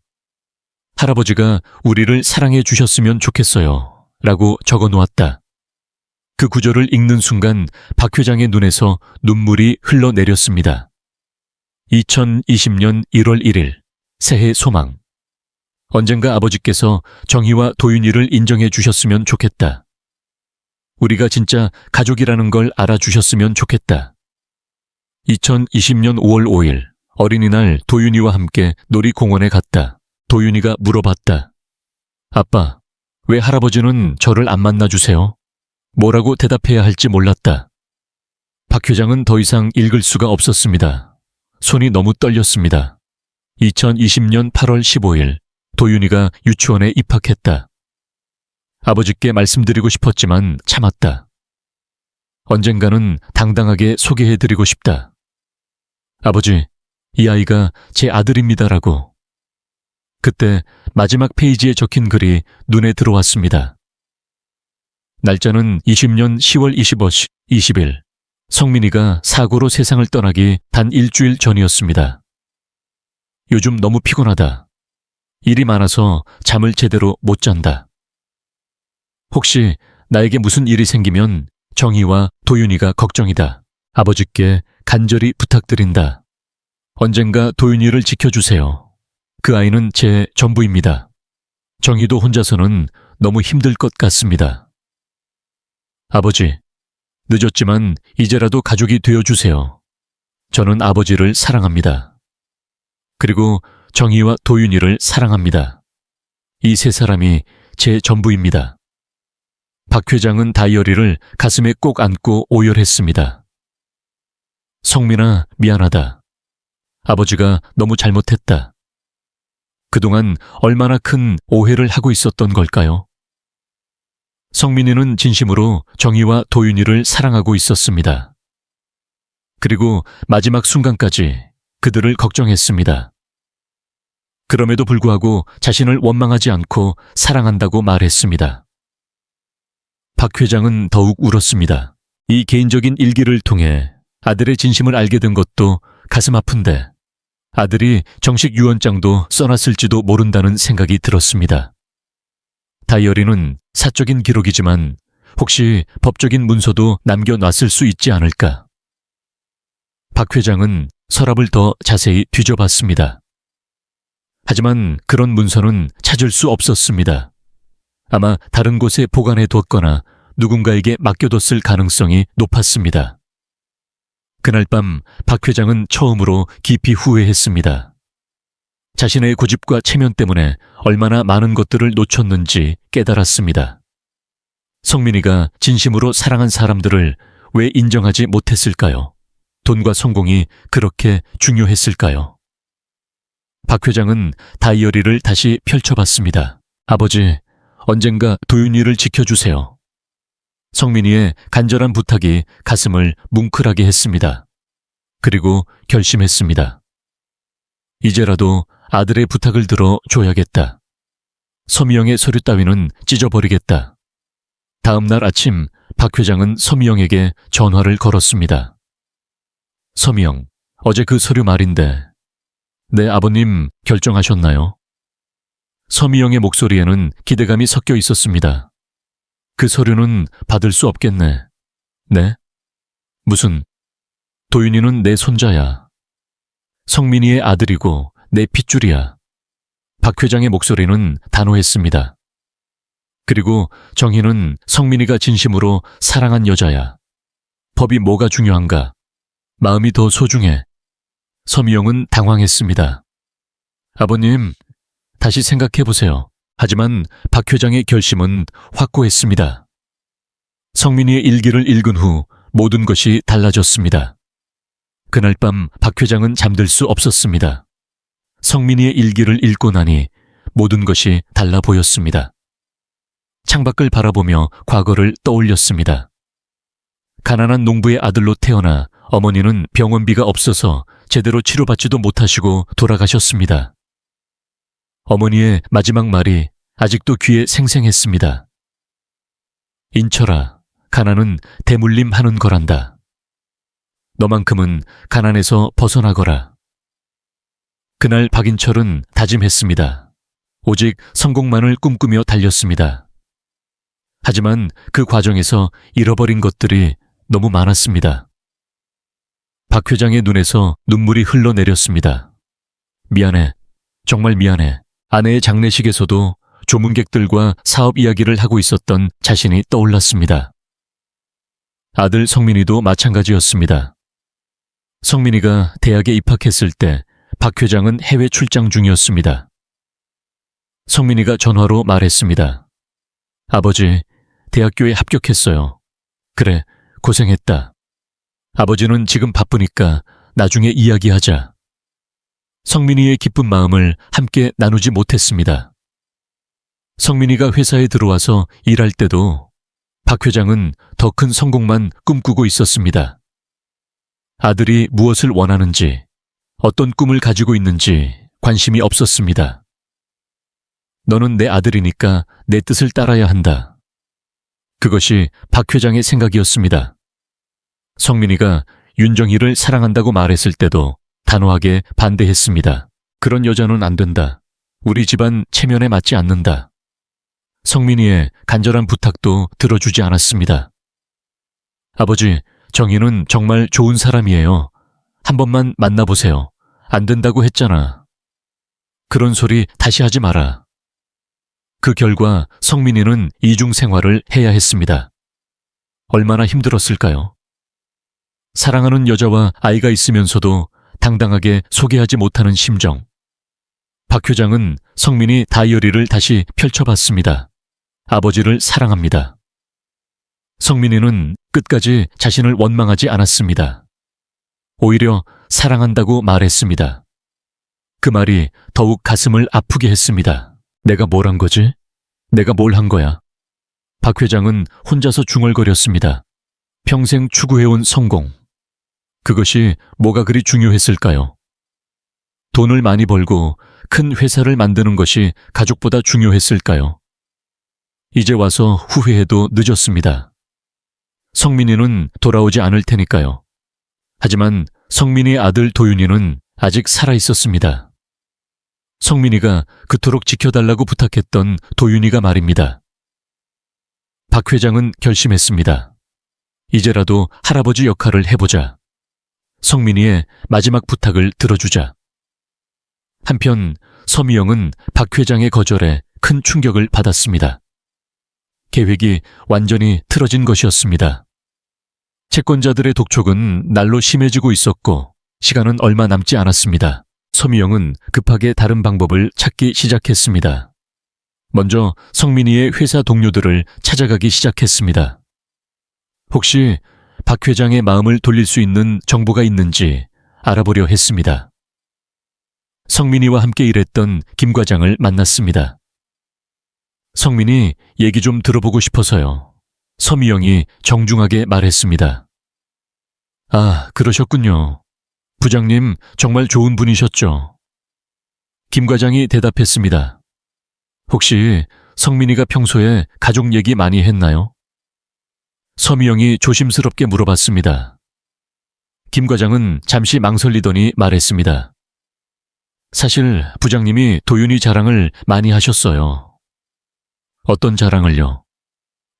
할아버지가 우리를 사랑해 주셨으면 좋겠어요. 라고 적어 놓았다. 그 구절을 읽는 순간 박 회장의 눈에서 눈물이 흘러내렸습니다. 2020년 1월 1일, 새해 소망. 언젠가 아버지께서 정희와 도윤이를 인정해 주셨으면 좋겠다. 우리가 진짜 가족이라는 걸 알아주셨으면 좋겠다. 2020년 5월 5일, 어린이날 도윤이와 함께 놀이공원에 갔다. 도윤이가 물어봤다. 아빠, 왜 할아버지는 저를 안 만나주세요? 뭐라고 대답해야 할지 몰랐다. 박 회장은 더 이상 읽을 수가 없었습니다. 손이 너무 떨렸습니다. 2020년 8월 15일, 도윤이가 유치원에 입학했다. 아버지께 말씀드리고 싶었지만 참았다. 언젠가는 당당하게 소개해드리고 싶다. 아버지, 이 아이가 제 아들입니다라고. 그때 마지막 페이지에 적힌 글이 눈에 들어왔습니다. 날짜는 20년 10월 20일, 성민이가 사고로 세상을 떠나기 단 일주일 전이었습니다. 요즘 너무 피곤하다. 일이 많아서 잠을 제대로 못 잔다. 혹시 나에게 무슨 일이 생기면 정희와 도윤이가 걱정이다. 아버지께 간절히 부탁드린다. 언젠가 도윤이를 지켜주세요. 그 아이는 제 전부입니다. 정희도 혼자서는 너무 힘들 것 같습니다. 아버지, 늦었지만 이제라도 가족이 되어주세요. 저는 아버지를 사랑합니다. 그리고 정희와 도윤이를 사랑합니다. 이 세 사람이 제 전부입니다. 박 회장은 다이어리를 가슴에 꼭 안고 오열했습니다. 성민아, 미안하다. 아버지가 너무 잘못했다. 그동안 얼마나 큰 오해를 하고 있었던 걸까요? 성민이는 진심으로 정희와 도윤이를 사랑하고 있었습니다. 그리고 마지막 순간까지 그들을 걱정했습니다. 그럼에도 불구하고 자신을 원망하지 않고 사랑한다고 말했습니다. 박 회장은 더욱 울었습니다. 이 개인적인 일기를 통해 아들의 진심을 알게 된 것도 가슴 아픈데 아들이 정식 유언장도 써놨을지도 모른다는 생각이 들었습니다. 다이어리는 사적인 기록이지만 혹시 법적인 문서도 남겨놨을 수 있지 않을까? 박 회장은 서랍을 더 자세히 뒤져봤습니다. 하지만 그런 문서는 찾을 수 없었습니다. 아마 다른 곳에 보관해뒀거나 누군가에게 맡겨뒀을 가능성이 높았습니다. 그날 밤 박 회장은 처음으로 깊이 후회했습니다. 자신의 고집과 체면 때문에 얼마나 많은 것들을 놓쳤는지 깨달았습니다. 성민이가 진심으로 사랑한 사람들을 왜 인정하지 못했을까요? 돈과 성공이 그렇게 중요했을까요? 박 회장은 다이어리를 다시 펼쳐봤습니다. 아버지, 언젠가 도윤이를 지켜주세요. 성민이의 간절한 부탁이 가슴을 뭉클하게 했습니다. 그리고 결심했습니다. 이제라도 아들의 부탁을 들어 줘야겠다. 서미영의 서류 따위는 찢어버리겠다. 다음 날 아침 박 회장은 서미영에게 전화를 걸었습니다. 서미영, 어제 그 서류 말인데 네 아버님 결정하셨나요? 서미영의 목소리에는 기대감이 섞여 있었습니다. 그 서류는 받을 수 없겠네. 네? 무슨? 도윤이는 내 손자야. 성민이의 아들이고 내 핏줄이야. 박 회장의 목소리는 단호했습니다. 그리고 정희는 성민이가 진심으로 사랑한 여자야. 법이 뭐가 중요한가? 마음이 더 소중해. 서미영은 당황했습니다. 아버님, 다시 생각해보세요. 하지만 박 회장의 결심은 확고했습니다. 성민이의 일기를 읽은 후 모든 것이 달라졌습니다. 그날 밤 박 회장은 잠들 수 없었습니다. 성민이의 일기를 읽고 나니 모든 것이 달라 보였습니다. 창밖을 바라보며 과거를 떠올렸습니다. 가난한 농부의 아들로 태어나 어머니는 병원비가 없어서 제대로 치료받지도 못하시고 돌아가셨습니다. 어머니의 마지막 말이 아직도 귀에 생생했습니다. 인철아, 가난은 대물림하는 거란다. 너만큼은 가난에서 벗어나거라. 그날 박인철은 다짐했습니다. 오직 성공만을 꿈꾸며 달렸습니다. 하지만 그 과정에서 잃어버린 것들이 너무 많았습니다. 박 회장의 눈에서 눈물이 흘러내렸습니다. 미안해. 정말 미안해. 아내의 장례식에서도 조문객들과 사업 이야기를 하고 있었던 자신이 떠올랐습니다. 아들 성민이도 마찬가지였습니다. 성민이가 대학에 입학했을 때 박 회장은 해외 출장 중이었습니다. 성민이가 전화로 말했습니다. 아버지, 대학교에 합격했어요. 그래, 고생했다. 아버지는 지금 바쁘니까 나중에 이야기하자. 성민이의 기쁜 마음을 함께 나누지 못했습니다. 성민이가 회사에 들어와서 일할 때도 박 회장은 더 큰 성공만 꿈꾸고 있었습니다. 아들이 무엇을 원하는지, 어떤 꿈을 가지고 있는지 관심이 없었습니다. 너는 내 아들이니까 내 뜻을 따라야 한다. 그것이 박 회장의 생각이었습니다. 성민이가 윤정희를 사랑한다고 말했을 때도 단호하게 반대했습니다. 그런 여자는 안 된다. 우리 집안 체면에 맞지 않는다. 성민이의 간절한 부탁도 들어주지 않았습니다. 아버지, 정희는 정말 좋은 사람이에요. 한 번만 만나보세요. 안 된다고 했잖아. 그런 소리 다시 하지 마라. 그 결과 성민이는 이중 생활을 해야 했습니다. 얼마나 힘들었을까요? 사랑하는 여자와 아이가 있으면서도 당당하게 소개하지 못하는 심정. 박 회장은 성민이 다이어리를 다시 펼쳐봤습니다. 아버지를 사랑합니다. 성민이는 끝까지 자신을 원망하지 않았습니다. 오히려 사랑한다고 말했습니다. 그 말이 더욱 가슴을 아프게 했습니다. 내가 뭘 한 거지? 내가 뭘 한 거야? 박 회장은 혼자서 중얼거렸습니다. 평생 추구해온 성공. 그것이 뭐가 그리 중요했을까요? 돈을 많이 벌고 큰 회사를 만드는 것이 가족보다 중요했을까요? 이제 와서 후회해도 늦었습니다. 성민이는 돌아오지 않을 테니까요. 하지만 성민이의 아들 도윤이는 아직 살아있었습니다. 성민이가 그토록 지켜달라고 부탁했던 도윤이가 말입니다. 박 회장은 결심했습니다. 이제라도 할아버지 역할을 해보자. 성민이의 마지막 부탁을 들어주자. 한편 서미영은 박 회장의 거절에 큰 충격을 받았습니다. 계획이 완전히 틀어진 것이었습니다. 채권자들의 독촉은 날로 심해지고 있었고 시간은 얼마 남지 않았습니다. 서미영은 급하게 다른 방법을 찾기 시작했습니다. 먼저 성민이의 회사 동료들을 찾아가기 시작했습니다. 혹시 박 회장의 마음을 돌릴 수 있는 정보가 있는지 알아보려 했습니다. 성민이와 함께 일했던 김 과장을 만났습니다. 성민이 얘기 좀 들어보고 싶어서요. 서미영이 정중하게 말했습니다. 아, 그러셨군요. 부장님 정말 좋은 분이셨죠. 김 과장이 대답했습니다. 혹시 성민이가 평소에 가족 얘기 많이 했나요? 서미영이 조심스럽게 물어봤습니다. 김 과장은 잠시 망설이더니 말했습니다. 사실 부장님이 도윤이 자랑을 많이 하셨어요. 어떤 자랑을요?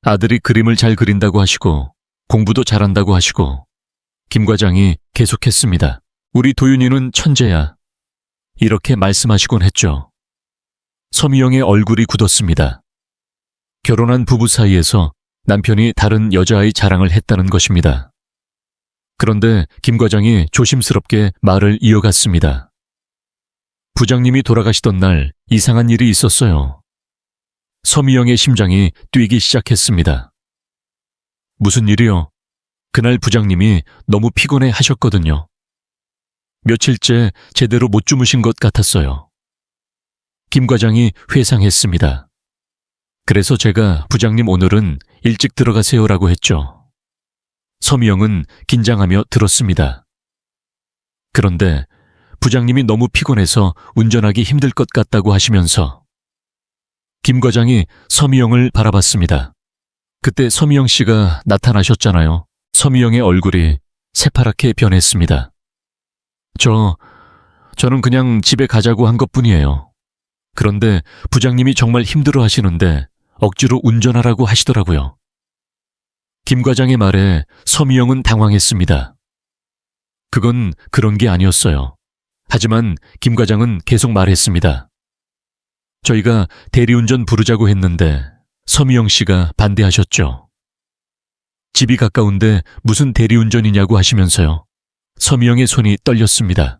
아들이 그림을 잘 그린다고 하시고 공부도 잘한다고 하시고. 김 과장이 계속했습니다. 우리 도윤이는 천재야. 이렇게 말씀하시곤 했죠. 서미영의 얼굴이 굳었습니다. 결혼한 부부 사이에서 남편이 다른 여자아이 자랑을 했다는 것입니다. 그런데 김 과장이 조심스럽게 말을 이어갔습니다. 부장님이 돌아가시던 날 이상한 일이 있었어요. 서미영의 심장이 뛰기 시작했습니다. 무슨 일이요? 그날 부장님이 너무 피곤해 하셨거든요. 며칠째 제대로 못 주무신 것 같았어요. 김 과장이 회상했습니다. 그래서 제가 부장님 오늘은 일찍 들어가세요라고 했죠. 서미영은 긴장하며 들었습니다. 그런데 부장님이 너무 피곤해서 운전하기 힘들 것 같다고 하시면서 김 과장이 서미영을 바라봤습니다. 그때 서미영 씨가 나타나셨잖아요. 서미영의 얼굴이 새파랗게 변했습니다. 저는 그냥 집에 가자고 한 것뿐이에요. 그런데 부장님이 정말 힘들어 하시는데 억지로 운전하라고 하시더라고요. 김 과장의 말에 서미영은 당황했습니다. 그건 그런 게 아니었어요. 하지만 김 과장은 계속 말했습니다. 저희가 대리운전 부르자고 했는데 서미영 씨가 반대하셨죠. 집이 가까운데 무슨 대리운전이냐고 하시면서요. 서미영의 손이 떨렸습니다.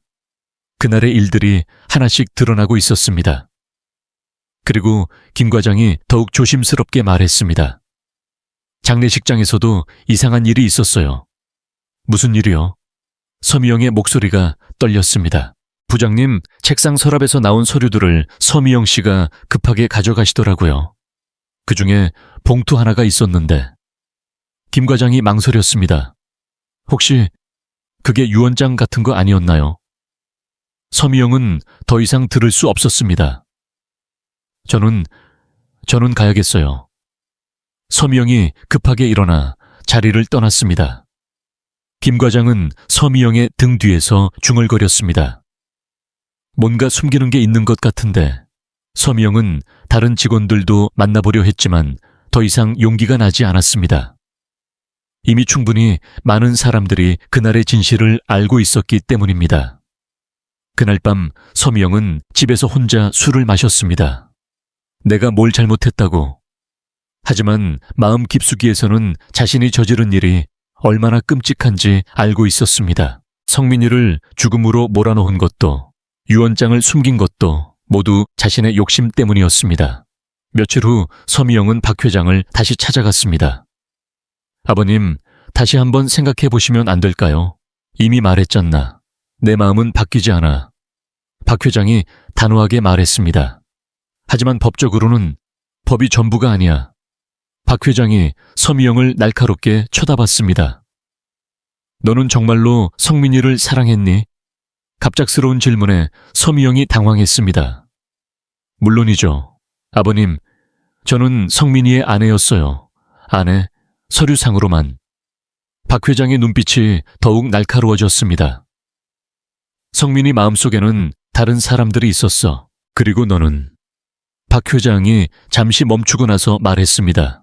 그날의 일들이 하나씩 드러나고 있었습니다. 그리고 김 과장이 더욱 조심스럽게 말했습니다. 장례식장에서도 이상한 일이 있었어요. 무슨 일이요? 서미영의 목소리가 떨렸습니다. 부장님 책상 서랍에서 나온 서류들을 서미영 씨가 급하게 가져가시더라고요. 그중에 봉투 하나가 있었는데 김 과장이 망설였습니다. 혹시 그게 유언장 같은 거 아니었나요? 서미영은 더 이상 들을 수 없었습니다. 저는 가야겠어요. 서미영이 급하게 일어나 자리를 떠났습니다. 김 과장은 서미영의 등 뒤에서 중얼거렸습니다. 뭔가 숨기는 게 있는 것 같은데 서미영은 다른 직원들도 만나보려 했지만 더 이상 용기가 나지 않았습니다. 이미 충분히 많은 사람들이 그날의 진실을 알고 있었기 때문입니다. 그날 밤 서미영은 집에서 혼자 술을 마셨습니다. 내가 뭘 잘못했다고. 하지만 마음 깊숙이에서는 자신이 저지른 일이 얼마나 끔찍한지 알고 있었습니다. 성민이를 죽음으로 몰아넣은 것도 유언장을 숨긴 것도 모두 자신의 욕심 때문이었습니다. 며칠 후 서미영은 박 회장을 다시 찾아갔습니다. 아버님, 다시 한번 생각해 보시면 안 될까요? 이미 말했잖나. 내 마음은 바뀌지 않아. 박 회장이 단호하게 말했습니다. 하지만 법적으로는 법이 전부가 아니야. 박 회장이 서미영을 날카롭게 쳐다봤습니다. 너는 정말로 성민이를 사랑했니? 갑작스러운 질문에 서미영이 당황했습니다. 물론이죠. 아버님, 저는 성민이의 아내였어요. 아내, 서류상으로만. 박 회장의 눈빛이 더욱 날카로워졌습니다. 성민이 마음속에는 다른 사람들이 있었어. 그리고 너는. 박 회장이 잠시 멈추고 나서 말했습니다.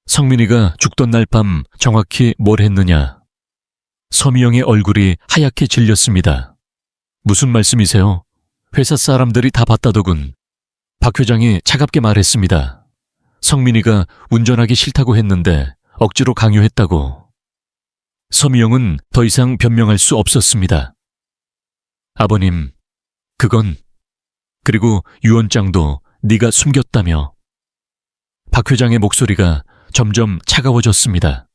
성민이가 죽던 날 밤 정확히 뭘 했느냐? 서미영의 얼굴이 하얗게 질렸습니다. 무슨 말씀이세요? 회사 사람들이 다 봤다더군. 박 회장이 차갑게 말했습니다. 성민이가 운전하기 싫다고 했는데 억지로 강요했다고. 서미영은 더 이상 변명할 수 없었습니다. 아버님, 그건 그리고 유언장도 네가 숨겼다며. 박 회장의 목소리가 점점 차가워졌습니다.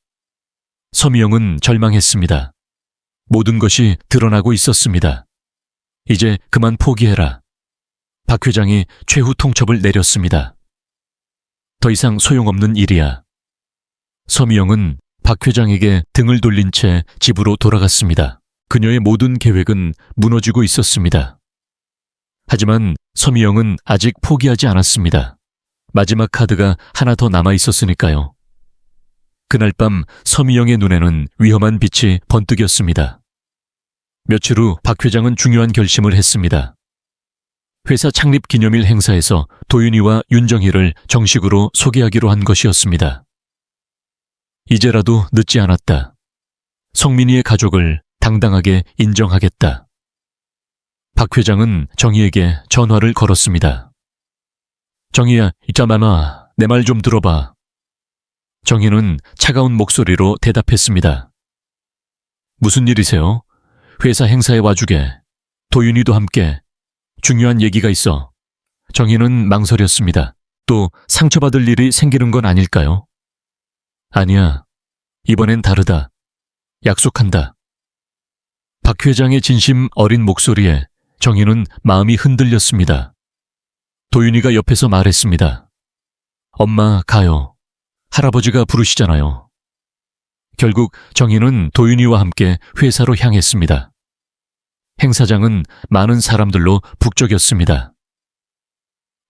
서미영은 절망했습니다. 모든 것이 드러나고 있었습니다. 이제 그만 포기해라. 박 회장이 최후 통첩을 내렸습니다. 더 이상 소용없는 일이야. 서미영은 박 회장에게 등을 돌린 채 집으로 돌아갔습니다. 그녀의 모든 계획은 무너지고 있었습니다. 하지만 서미영은 아직 포기하지 않았습니다. 마지막 카드가 하나 더 남아 있었으니까요. 그날 밤 서미영의 눈에는 위험한 빛이 번뜩였습니다. 며칠 후 박 회장은 중요한 결심을 했습니다. 회사 창립 기념일 행사에서 도윤이와 윤정희를 정식으로 소개하기로 한 것이었습니다. 이제라도 늦지 않았다. 성민이의 가족을 당당하게 인정하겠다. 박 회장은 정희에게 전화를 걸었습니다. 정희야, 있잖아. 내 말 좀 들어봐. 정희는 차가운 목소리로 대답했습니다. 무슨 일이세요? 회사 행사에 와주게. 도윤이도 함께. 중요한 얘기가 있어. 정희는 망설였습니다. 또 상처받을 일이 생기는 건 아닐까요? 아니야. 이번엔 다르다. 약속한다. 박 회장의 진심 어린 목소리에 정희는 마음이 흔들렸습니다. 도윤이가 옆에서 말했습니다. 엄마, 가요. 할아버지가 부르시잖아요. 결국 정희는 도윤이와 함께 회사로 향했습니다. 행사장은 많은 사람들로 북적였습니다.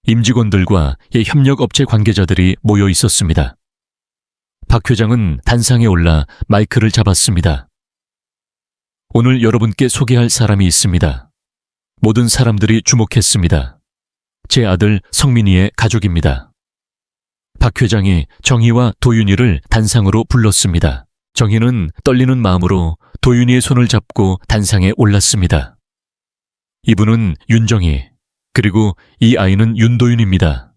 임직원들과 협력업체 관계자들이 모여 있었습니다. 박 회장은 단상에 올라 마이크를 잡았습니다. 오늘 여러분께 소개할 사람이 있습니다. 모든 사람들이 주목했습니다. 제 아들 성민이의 가족입니다. 박 회장이 정희와 도윤이를 단상으로 불렀습니다. 정희는 떨리는 마음으로 도윤이의 손을 잡고 단상에 올랐습니다. 이분은 윤정희, 그리고 이 아이는 윤도윤입니다.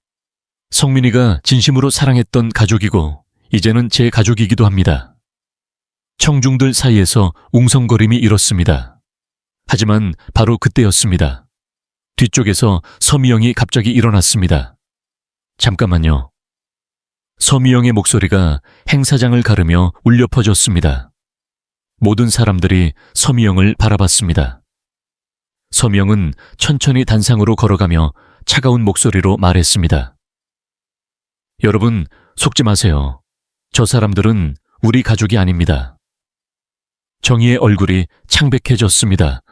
성민이가 진심으로 사랑했던 가족이고 이제는 제 가족이기도 합니다. 청중들 사이에서 웅성거림이 일었습니다. 하지만 바로 그때였습니다. 뒤쪽에서 서미영이 갑자기 일어났습니다. 잠깐만요. 서미영의 목소리가 행사장을 가르며 울려 퍼졌습니다. 모든 사람들이 서미영을 바라봤습니다. 서미영은 천천히 단상으로 걸어가며 차가운 목소리로 말했습니다. 여러분, 속지 마세요. 저 사람들은 우리 가족이 아닙니다. 정희의 얼굴이 창백해졌습니다.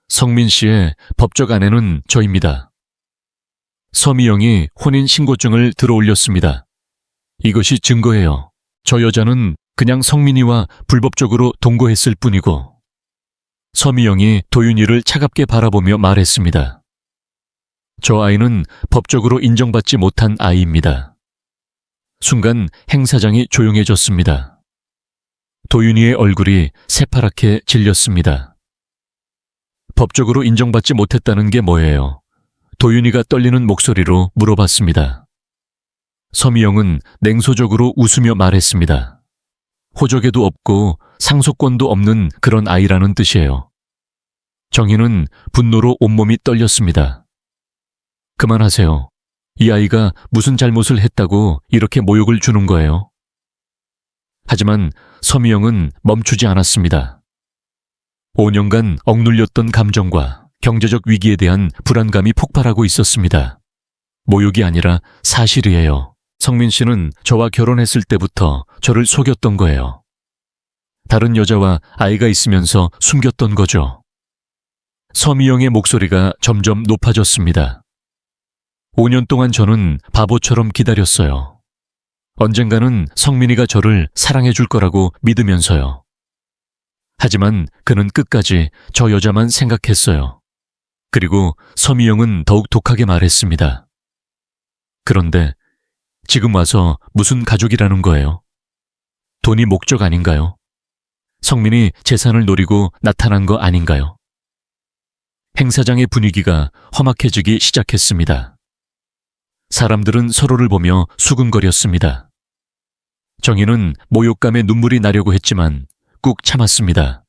성민 씨의 법적 아내는 저입니다. 서미영이 혼인신고증을 들어올렸습니다. 이것이 증거예요. 저 여자는 그냥 성민이와 불법적으로 동거했을 뿐이고. 서미영이 도윤이를 차갑게 바라보며 말했습니다. 저 아이는 법적으로 인정받지 못한 아이입니다. 순간 행사장이 조용해졌습니다. 도윤이의 얼굴이 새파랗게 질렸습니다. 법적으로 인정받지 못했다는 게 뭐예요? 도윤이가 떨리는 목소리로 물어봤습니다. 서미영은 냉소적으로 웃으며 말했습니다. 호적에도 없고 상속권도 없는 그런 아이라는 뜻이에요. 정희는 분노로 온몸이 떨렸습니다. 그만하세요. 이 아이가 무슨 잘못을 했다고 이렇게 모욕을 주는 거예요? 하지만 서미영은 멈추지 않았습니다. 5년간 억눌렸던 감정과 경제적 위기에 대한 불안감이 폭발하고 있었습니다. 모욕이 아니라 사실이에요. 성민 씨는 저와 결혼했을 때부터 저를 속였던 거예요. 다른 여자와 아이가 있으면서 숨겼던 거죠. 서미영의 목소리가 점점 높아졌습니다. 5년 동안 저는 바보처럼 기다렸어요. 언젠가는 성민이가 저를 사랑해 줄 거라고 믿으면서요. 하지만 그는 끝까지 저 여자만 생각했어요. 그리고 서미영은 더욱 독하게 말했습니다. 그런데 지금 와서 무슨 가족이라는 거예요? 돈이 목적 아닌가요? 성민이 재산을 노리고 나타난 거 아닌가요? 행사장의 분위기가 험악해지기 시작했습니다. 사람들은 서로를 보며 수근거렸습니다. 정희는 모욕감에 눈물이 나려고 했지만 꾹 참았습니다.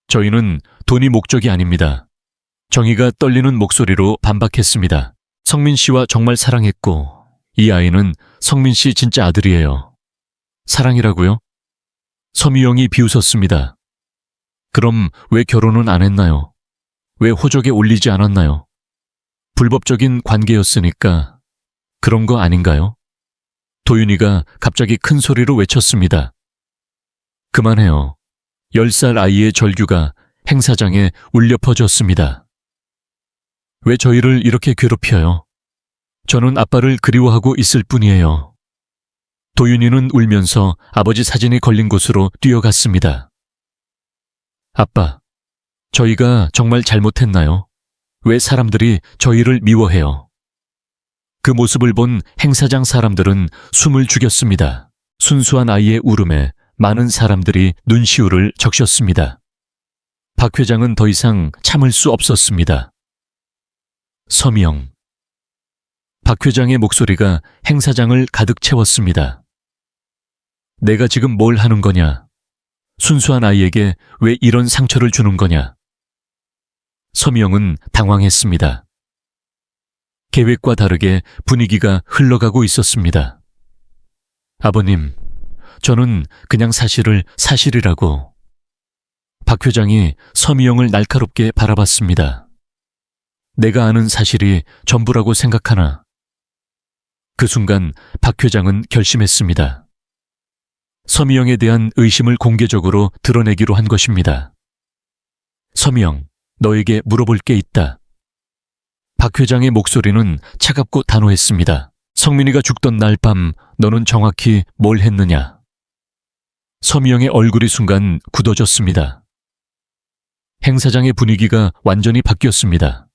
저희는 돈이 목적이 아닙니다. 정희가 떨리는 목소리로 반박했습니다. 성민 씨와 정말 사랑했고 이 아이는 성민 씨 진짜 아들이에요. 사랑이라고요? 서미영이 비웃었습니다. 그럼 왜 결혼은 안 했나요? 왜 호적에 올리지 않았나요? 불법적인 관계였으니까 그런 거 아닌가요? 도윤이가 갑자기 큰 소리로 외쳤습니다. 그만해요. 10살 아이의 절규가 행사장에 울려 퍼졌습니다. 왜 저희를 이렇게 괴롭혀요? 저는 아빠를 그리워하고 있을 뿐이에요. 도윤이는 울면서 아버지 사진이 걸린 곳으로 뛰어갔습니다. 아빠, 저희가 정말 잘못했나요? 왜 사람들이 저희를 미워해요? 그 모습을 본 행사장 사람들은 숨을 죽였습니다. 순수한 아이의 울음에 많은 사람들이 눈시울을 적셨습니다. 박 회장은 더 이상 참을 수 없었습니다. 서미영. 박 회장의 목소리가 행사장을 가득 채웠습니다. 내가 지금 뭘 하는 거냐? 순수한 아이에게 왜 이런 상처를 주는 거냐? 서미영은 당황했습니다. 계획과 다르게 분위기가 흘러가고 있었습니다. 아버님, 저는 그냥 사실을 사실이라고. 박 회장이 서미영을 날카롭게 바라봤습니다. 내가 아는 사실이 전부라고 생각하나? 그 순간 박 회장은 결심했습니다. 서미영에 대한 의심을 공개적으로 드러내기로 한 것입니다. 서미영, 너에게 물어볼 게 있다. 박 회장의 목소리는 차갑고 단호했습니다. 성민이가 죽던 날 밤 너는 정확히 뭘 했느냐? 서미영의 얼굴이 순간 굳어졌습니다. 행사장의 분위기가 완전히 바뀌었습니다.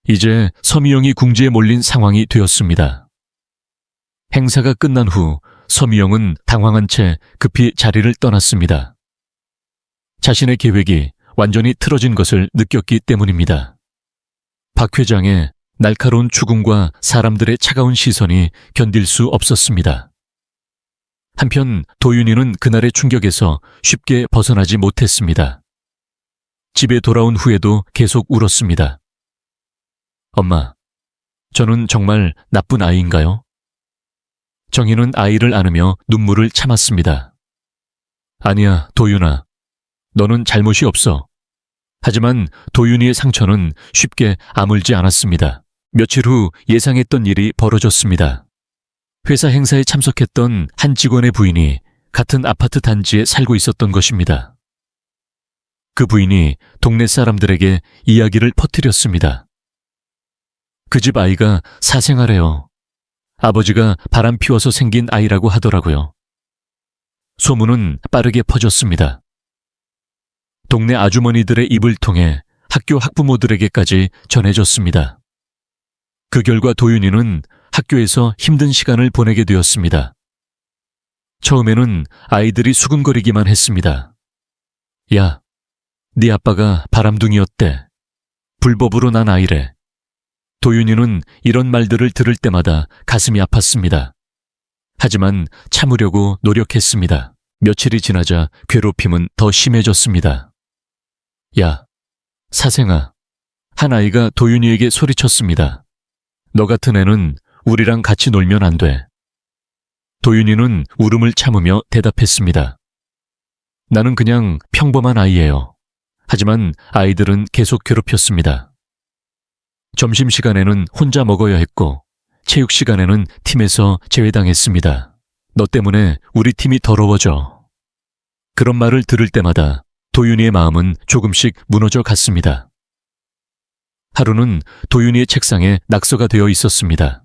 이제 서미영이 궁지에 몰린 상황이 되었습니다. 행사가 끝난 후 서미영은 당황한 채 급히 자리를 떠났습니다. 자신의 계획이 완전히 틀어진 것을 느꼈기 때문입니다. 박 회장의 날카로운 추궁과 사람들의 차가운 시선이 견딜 수 없었습니다. 한편 도윤이는 그날의 충격에서 쉽게 벗어나지 못했습니다. 집에 돌아온 후에도 계속 울었습니다. 엄마, 저는 정말 나쁜 아이인가요? 정희는 아이를 안으며 눈물을 참았습니다. 아니야, 도윤아. 너는 잘못이 없어. 하지만 도윤이의 상처는 쉽게 아물지 않았습니다. 며칠 후 예상했던 일이 벌어졌습니다. 회사 행사에 참석했던 한 직원의 부인이 같은 아파트 단지에 살고 있었던 것입니다. 그 부인이 동네 사람들에게 이야기를 퍼뜨렸습니다. 그 집 아이가 사생아래요. 아버지가 바람 피워서 생긴 아이라고 하더라고요. 소문은 빠르게 퍼졌습니다. 동네 아주머니들의 입을 통해 학교 학부모들에게까지 전해졌습니다. 그 결과 도윤이는 학교에서 힘든 시간을 보내게 되었습니다. 처음에는 아이들이 수근거리기만 했습니다. 야, 네 아빠가 바람둥이였대. 불법으로 난 아이래. 도윤이는 이런 말들을 들을 때마다 가슴이 아팠습니다. 하지만 참으려고 노력했습니다. 며칠이 지나자 괴롭힘은 더 심해졌습니다. 야, 사생아. 한 아이가 도윤이에게 소리쳤습니다. 너 같은 애는 우리랑 같이 놀면 안 돼. 도윤이는 울음을 참으며 대답했습니다. 나는 그냥 평범한 아이예요. 하지만 아이들은 계속 괴롭혔습니다. 점심시간에는 혼자 먹어야 했고 체육 시간에는 팀에서 제외당했습니다. 너 때문에 우리 팀이 더러워져. 그런 말을 들을 때마다 도윤이의 마음은 조금씩 무너져 갔습니다. 하루는 도윤이의 책상에 낙서가 되어 있었습니다.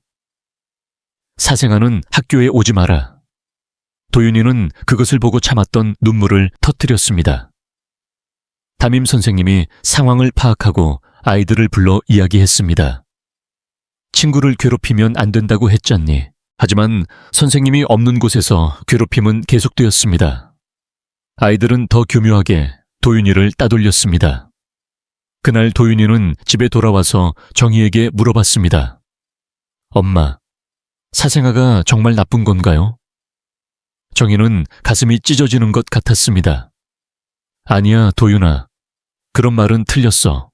사생아는 학교에 오지 마라. 도윤이는 그것을 보고 참았던 눈물을 터뜨렸습니다. 담임 선생님이 상황을 파악하고 아이들을 불러 이야기했습니다. 친구를 괴롭히면 안 된다고 했잖니. 하지만 선생님이 없는 곳에서 괴롭힘은 계속되었습니다. 아이들은 더 교묘하게 도윤이를 따돌렸습니다. 그날 도윤이는 집에 돌아와서 정희에게 물어봤습니다. 엄마, 사생아가 정말 나쁜 건가요? 정희는 가슴이 찢어지는 것 같았습니다. 아니야, 도윤아. 그런 말은 틀렸어.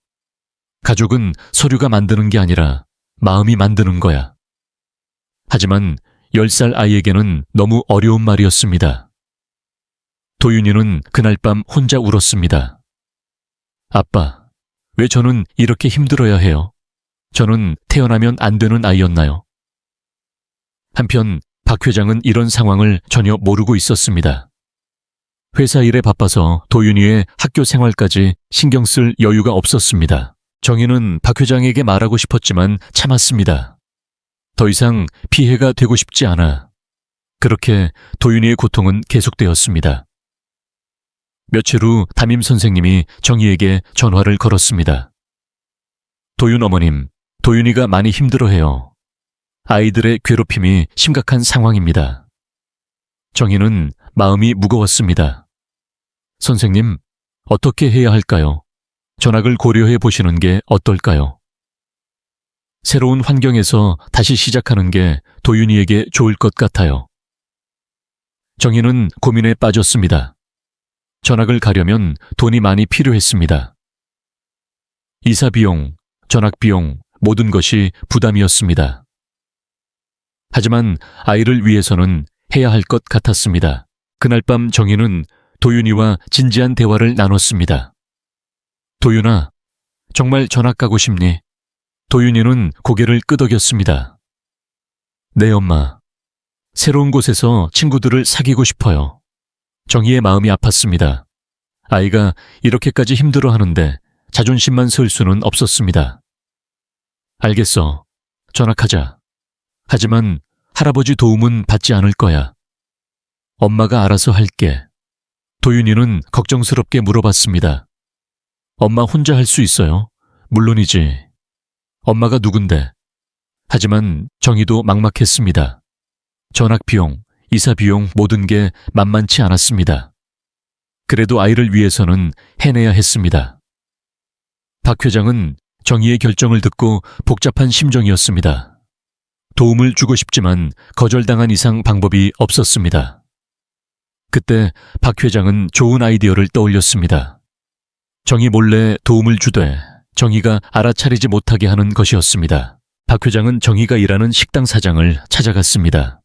가족은 서류가 만드는 게 아니라 마음이 만드는 거야. 하지만 10살 아이에게는 너무 어려운 말이었습니다. 도윤이는 그날 밤 혼자 울었습니다. 아빠, 왜 저는 이렇게 힘들어야 해요? 저는 태어나면 안 되는 아이였나요? 한편 박 회장은 이런 상황을 전혀 모르고 있었습니다. 회사 일에 바빠서 도윤이의 학교 생활까지 신경 쓸 여유가 없었습니다. 정희는 박 회장에게 말하고 싶었지만 참았습니다. 더 이상 피해가 되고 싶지 않아. 그렇게 도윤이의 고통은 계속되었습니다. 며칠 후 담임 선생님이 정희에게 전화를 걸었습니다. 도윤 어머님, 도윤이가 많이 힘들어해요. 아이들의 괴롭힘이 심각한 상황입니다. 정희는 마음이 무거웠습니다. 선생님, 어떻게 해야 할까요? 전학을 고려해 보시는 게 어떨까요? 새로운 환경에서 다시 시작하는 게 도윤이에게 좋을 것 같아요. 정희는 고민에 빠졌습니다. 전학을 가려면 돈이 많이 필요했습니다. 이사 비용, 전학 비용, 모든 것이 부담이었습니다. 하지만 아이를 위해서는 해야 할 것 같았습니다. 그날 밤 정희는 도윤이와 진지한 대화를 나눴습니다. 도윤아, 정말 전학 가고 싶니? 도윤이는 고개를 끄덕였습니다. 네, 엄마. 새로운 곳에서 친구들을 사귀고 싶어요. 정희의 마음이 아팠습니다. 아이가 이렇게까지 힘들어하는데 자존심만 세울 수는 없었습니다. 알겠어. 전학하자. 하지만 할아버지 도움은 받지 않을 거야. 엄마가 알아서 할게. 도윤이는 걱정스럽게 물어봤습니다. 엄마 혼자 할 수 있어요? 물론이지. 엄마가 누군데? 하지만 정희도 막막했습니다. 전학 비용, 이사 비용 모든 게 만만치 않았습니다. 그래도 아이를 위해서는 해내야 했습니다. 박 회장은 정희의 결정을 듣고 복잡한 심정이었습니다. 도움을 주고 싶지만 거절당한 이상 방법이 없었습니다. 그때 박 회장은 좋은 아이디어를 떠올렸습니다. 정희 몰래 도움을 주되 정희가 알아차리지 못하게 하는 것이었습니다. 박 회장은 정희가 일하는 식당 사장을 찾아갔습니다.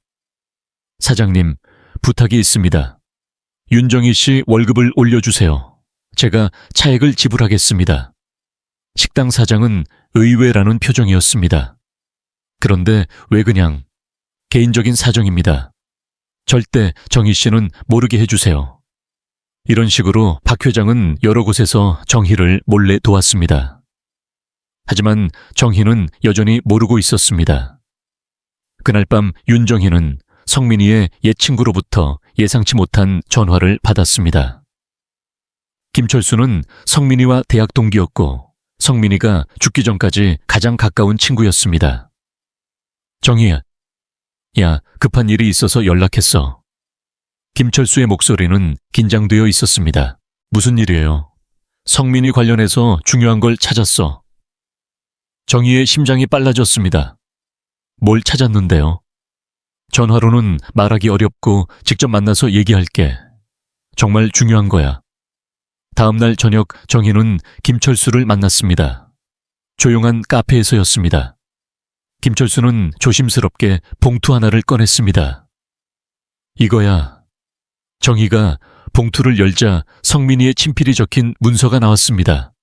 사장님, 부탁이 있습니다. 윤정희 씨 월급을 올려주세요. 제가 차액을 지불하겠습니다. 식당 사장은 의외라는 표정이었습니다. 그런데 왜 그냥 개인적인 사정입니다. 절대 정희 씨는 모르게 해주세요. 이런 식으로 박 회장은 여러 곳에서 정희를 몰래 도왔습니다. 하지만 정희는 여전히 모르고 있었습니다. 그날 밤 윤정희는 성민이의 옛 친구로부터 예상치 못한 전화를 받았습니다. 김철수는 성민이와 대학 동기였고 성민이가 죽기 전까지 가장 가까운 친구였습니다. 정희야, 야, 급한 일이 있어서 연락했어. 김철수의 목소리는 긴장되어 있었습니다. 무슨 일이에요? 성민이 관련해서 중요한 걸 찾았어. 정희의 심장이 빨라졌습니다. 뭘 찾았는데요? 전화로는 말하기 어렵고 직접 만나서 얘기할게. 정말 중요한 거야. 다음 날 저녁 정희는 김철수를 만났습니다. 조용한 카페에서였습니다. 김철수는 조심스럽게 봉투 하나를 꺼냈습니다. 이거야. 정희가 봉투를 열자 성민이의 친필이 적힌 문서가 나왔습니다.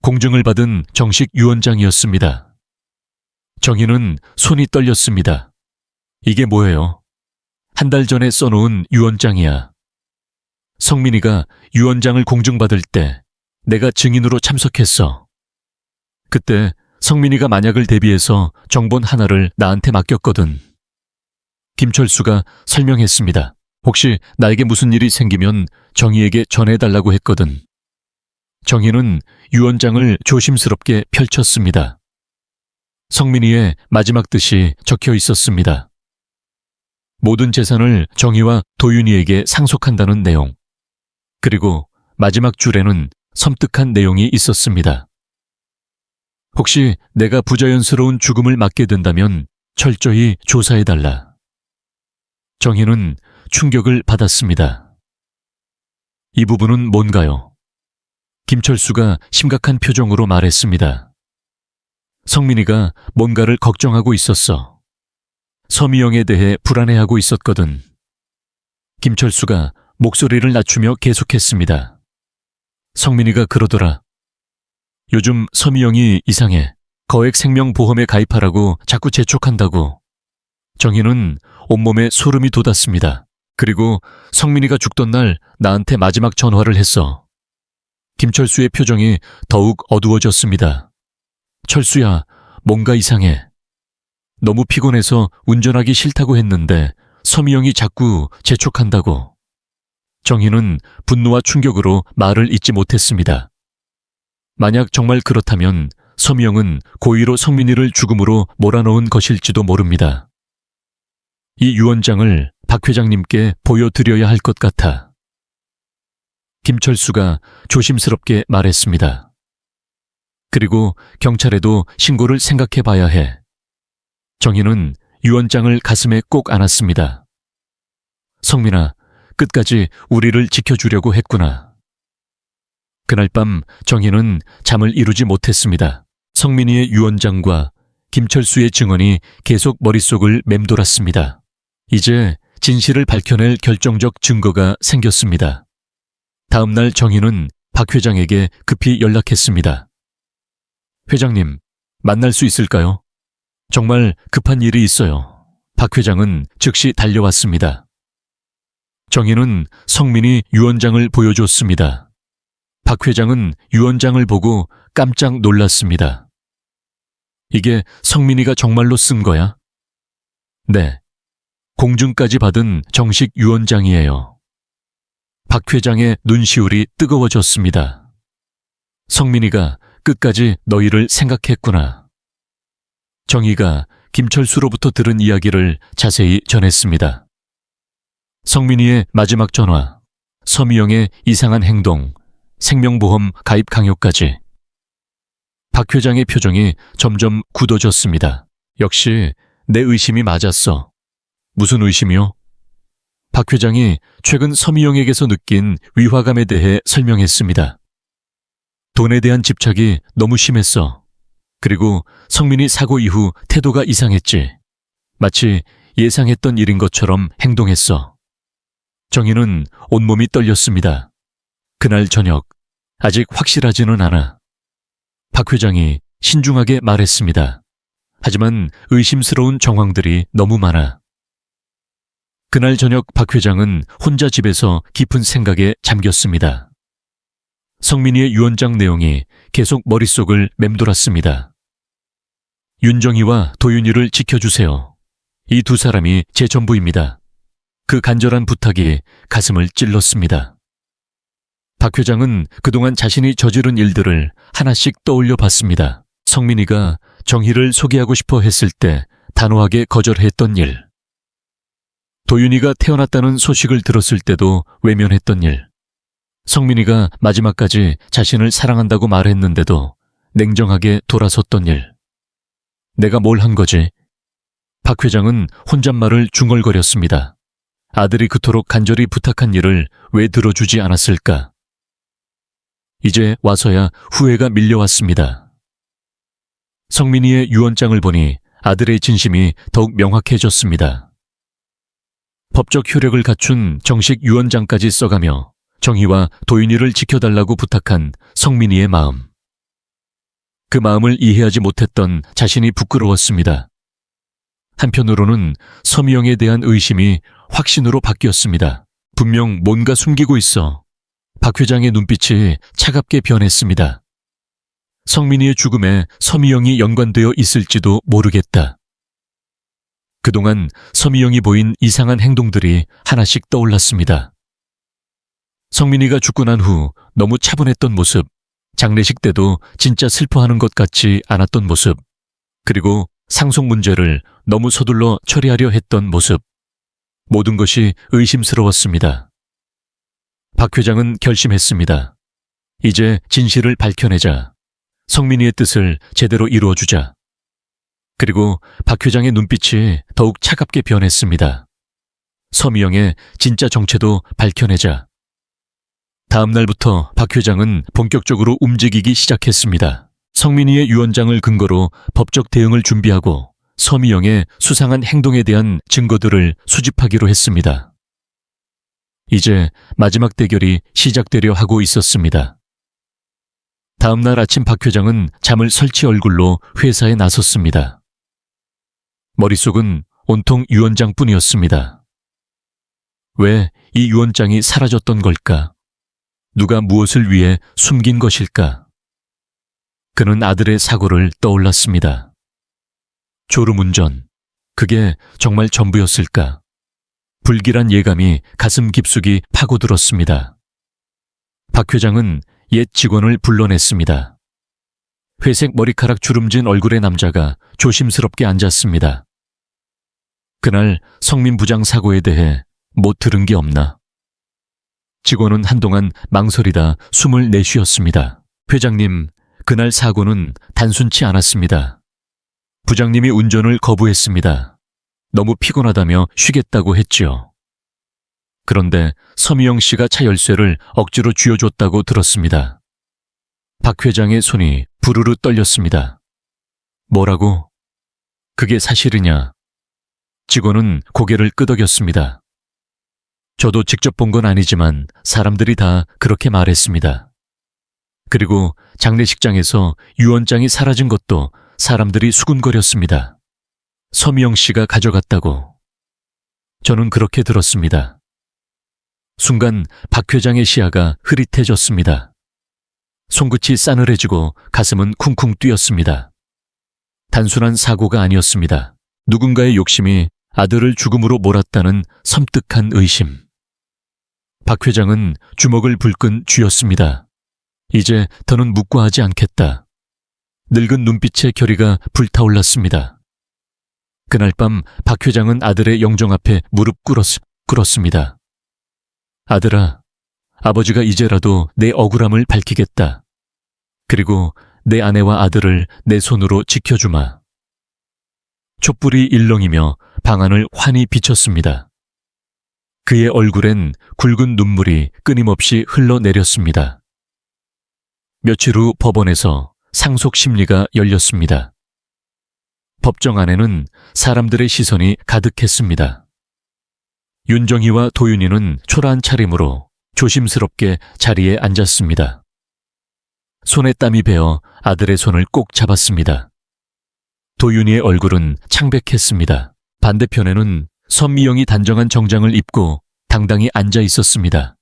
공증을 받은 정식 유언장이었습니다. 정희는 손이 떨렸습니다. 이게 뭐예요? 한 달 전에 써놓은 유언장이야. 성민이가 유언장을 공증받을 때 내가 증인으로 참석했어. 그때 성민이가 만약을 대비해서 정본 하나를 나한테 맡겼거든. 김철수가 설명했습니다. 혹시 나에게 무슨 일이 생기면 정희에게 전해달라고 했거든. 정희는 유언장을 조심스럽게 펼쳤습니다. 성민이의 마지막 뜻이 적혀 있었습니다. 모든 재산을 정희와 도윤이에게 상속한다는 내용. 그리고 마지막 줄에는 섬뜩한 내용이 있었습니다. 혹시 내가 부자연스러운 죽음을 맞게 된다면 철저히 조사해달라. 정희는 충격을 받았습니다. 이 부분은 뭔가요? 김철수가 심각한 표정으로 말했습니다. 성민이가 뭔가를 걱정하고 있었어. 서미영에 대해 불안해하고 있었거든. 김철수가 목소리를 낮추며 계속했습니다. 성민이가 그러더라. 요즘 서미영이 이상해. 거액생명보험에 가입하라고 자꾸 재촉한다고. 정희는 온몸에 소름이 돋았습니다. 그리고 성민이가 죽던 날 나한테 마지막 전화를 했어. 김철수의 표정이 더욱 어두워졌습니다. 철수야, 뭔가 이상해. 너무 피곤해서 운전하기 싫다고 했는데 서미영이 자꾸 재촉한다고. 정희는 분노와 충격으로 말을 잇지 못했습니다. 만약 정말 그렇다면 서미영은 고의로 성민이를 죽음으로 몰아넣은 것일지도 모릅니다. 이 유언장을 박 회장님께 보여드려야 할 것 같아. 김철수가 조심스럽게 말했습니다. 그리고 경찰에도 신고를 생각해 봐야 해. 정희는 유언장을 가슴에 꼭 안았습니다. 성민아, 끝까지 우리를 지켜주려고 했구나. 그날 밤 정희는 잠을 이루지 못했습니다. 성민이의 유언장과 김철수의 증언이 계속 머릿속을 맴돌았습니다. 이제 진실을 밝혀낼 결정적 증거가 생겼습니다. 다음 날 정희는 박 회장에게 급히 연락했습니다. 회장님, 만날 수 있을까요? 정말 급한 일이 있어요. 박 회장은 즉시 달려왔습니다. 정희는 성민이 유언장을 보여줬습니다. 박 회장은 유언장을 보고 깜짝 놀랐습니다. 이게 성민이가 정말로 쓴 거야? 네. 공증까지 받은 정식 유언장이에요. 박 회장의 눈시울이 뜨거워졌습니다. 성민이가 끝까지 너희를 생각했구나. 정희가 김철수로부터 들은 이야기를 자세히 전했습니다. 성민이의 마지막 전화, 서미영의 이상한 행동, 생명보험 가입 강요까지. 박 회장의 표정이 점점 굳어졌습니다. 역시 내 의심이 맞았어. 무슨 의심이요? 박 회장이 최근 서미영에게서 느낀 위화감에 대해 설명했습니다. 돈에 대한 집착이 너무 심했어. 그리고 성민이 사고 이후 태도가 이상했지. 마치 예상했던 일인 것처럼 행동했어. 정희는 온몸이 떨렸습니다. 그날 저녁, 아직 확실하지는 않아. 박 회장이 신중하게 말했습니다. 하지만 의심스러운 정황들이 너무 많아. 그날 저녁 박 회장은 혼자 집에서 깊은 생각에 잠겼습니다. 성민이의 유언장 내용이 계속 머릿속을 맴돌았습니다. 윤정희와 도윤이를 지켜주세요. 이 두 사람이 제 전부입니다. 그 간절한 부탁이 가슴을 찔렀습니다. 박 회장은 그동안 자신이 저지른 일들을 하나씩 떠올려 봤습니다. 성민이가 정희를 소개하고 싶어 했을 때 단호하게 거절했던 일. 도윤이가 태어났다는 소식을 들었을 때도 외면했던 일. 성민이가 마지막까지 자신을 사랑한다고 말했는데도 냉정하게 돌아섰던 일. 내가 뭘 한 거지? 박 회장은 혼잣말을 중얼거렸습니다. 아들이 그토록 간절히 부탁한 일을 왜 들어주지 않았을까? 이제 와서야 후회가 밀려왔습니다. 성민이의 유언장을 보니 아들의 진심이 더욱 명확해졌습니다. 법적 효력을 갖춘 정식 유언장까지 써가며 정희와 도윤이를 지켜달라고 부탁한 성민이의 마음. 그 마음을 이해하지 못했던 자신이 부끄러웠습니다. 한편으로는 서미영에 대한 의심이 확신으로 바뀌었습니다. 분명 뭔가 숨기고 있어. 박 회장의 눈빛이 차갑게 변했습니다. 성민이의 죽음에 서미영이 연관되어 있을지도 모르겠다. 그동안 서미영이 보인 이상한 행동들이 하나씩 떠올랐습니다. 성민이가 죽고 난 후 너무 차분했던 모습, 장례식 때도 진짜 슬퍼하는 것 같지 않았던 모습, 그리고 상속 문제를 너무 서둘러 처리하려 했던 모습, 모든 것이 의심스러웠습니다. 박 회장은 결심했습니다. 이제 진실을 밝혀내자. 성민이의 뜻을 제대로 이루어주자. 그리고 박 회장의 눈빛이 더욱 차갑게 변했습니다. 서미영의 진짜 정체도 밝혀내자. 다음 날부터 박 회장은 본격적으로 움직이기 시작했습니다. 성민이의 유언장을 근거로 법적 대응을 준비하고 서미영의 수상한 행동에 대한 증거들을 수집하기로 했습니다. 이제 마지막 대결이 시작되려 하고 있었습니다. 다음 날 아침 박 회장은 잠을 설치 얼굴로 회사에 나섰습니다. 머릿속은 온통 유언장뿐이었습니다. 왜 이 유언장이 사라졌던 걸까? 누가 무엇을 위해 숨긴 것일까? 그는 아들의 사고를 떠올랐습니다. 졸음운전, 그게 정말 전부였을까? 불길한 예감이 가슴 깊숙이 파고들었습니다. 박 회장은 옛 직원을 불러냈습니다. 회색 머리카락 주름진 얼굴의 남자가 조심스럽게 앉았습니다. 그날 성민 부장 사고에 대해 못 들은 게 없나? 직원은 한동안 망설이다 숨을 내쉬었습니다. 회장님, 그날 사고는 단순치 않았습니다. 부장님이 운전을 거부했습니다. 너무 피곤하다며 쉬겠다고 했지요. 그런데 서미영 씨가 차 열쇠를 억지로 쥐어줬다고 들었습니다. 박 회장의 손이 부르르 떨렸습니다. 뭐라고? 그게 사실이냐? 직원은 고개를 끄덕였습니다. 저도 직접 본 건 아니지만 사람들이 다 그렇게 말했습니다. 그리고 장례식장에서 유언장이 사라진 것도 사람들이 수군거렸습니다. 서미영 씨가 가져갔다고. 저는 그렇게 들었습니다. 순간 박 회장의 시야가 흐릿해졌습니다. 손끝이 싸늘해지고 가슴은 쿵쿵 뛰었습니다. 단순한 사고가 아니었습니다. 누군가의 욕심이 아들을 죽음으로 몰았다는 섬뜩한 의심. 박 회장은 주먹을 불끈 쥐었습니다. 이제 더는 묵과하지 않겠다. 늙은 눈빛의 결의가 불타올랐습니다. 그날 밤 박 회장은 아들의 영정 앞에 무릎 꿇었습니다. 아들아, 아버지가 이제라도 내 억울함을 밝히겠다. 그리고 내 아내와 아들을 내 손으로 지켜주마. 촛불이 일렁이며 방안을 환히 비췄습니다. 그의 얼굴엔 굵은 눈물이 끊임없이 흘러내렸습니다. 며칠 후 법원에서 상속 심리가 열렸습니다. 법정 안에는 사람들의 시선이 가득했습니다. 윤정희와 도윤이는 초라한 차림으로 조심스럽게 자리에 앉았습니다. 손에 땀이 배어 아들의 손을 꼭 잡았습니다. 도윤이의 얼굴은 창백했습니다. 반대편에는 선미영이 단정한 정장을 입고 당당히 앉아 있었습니다.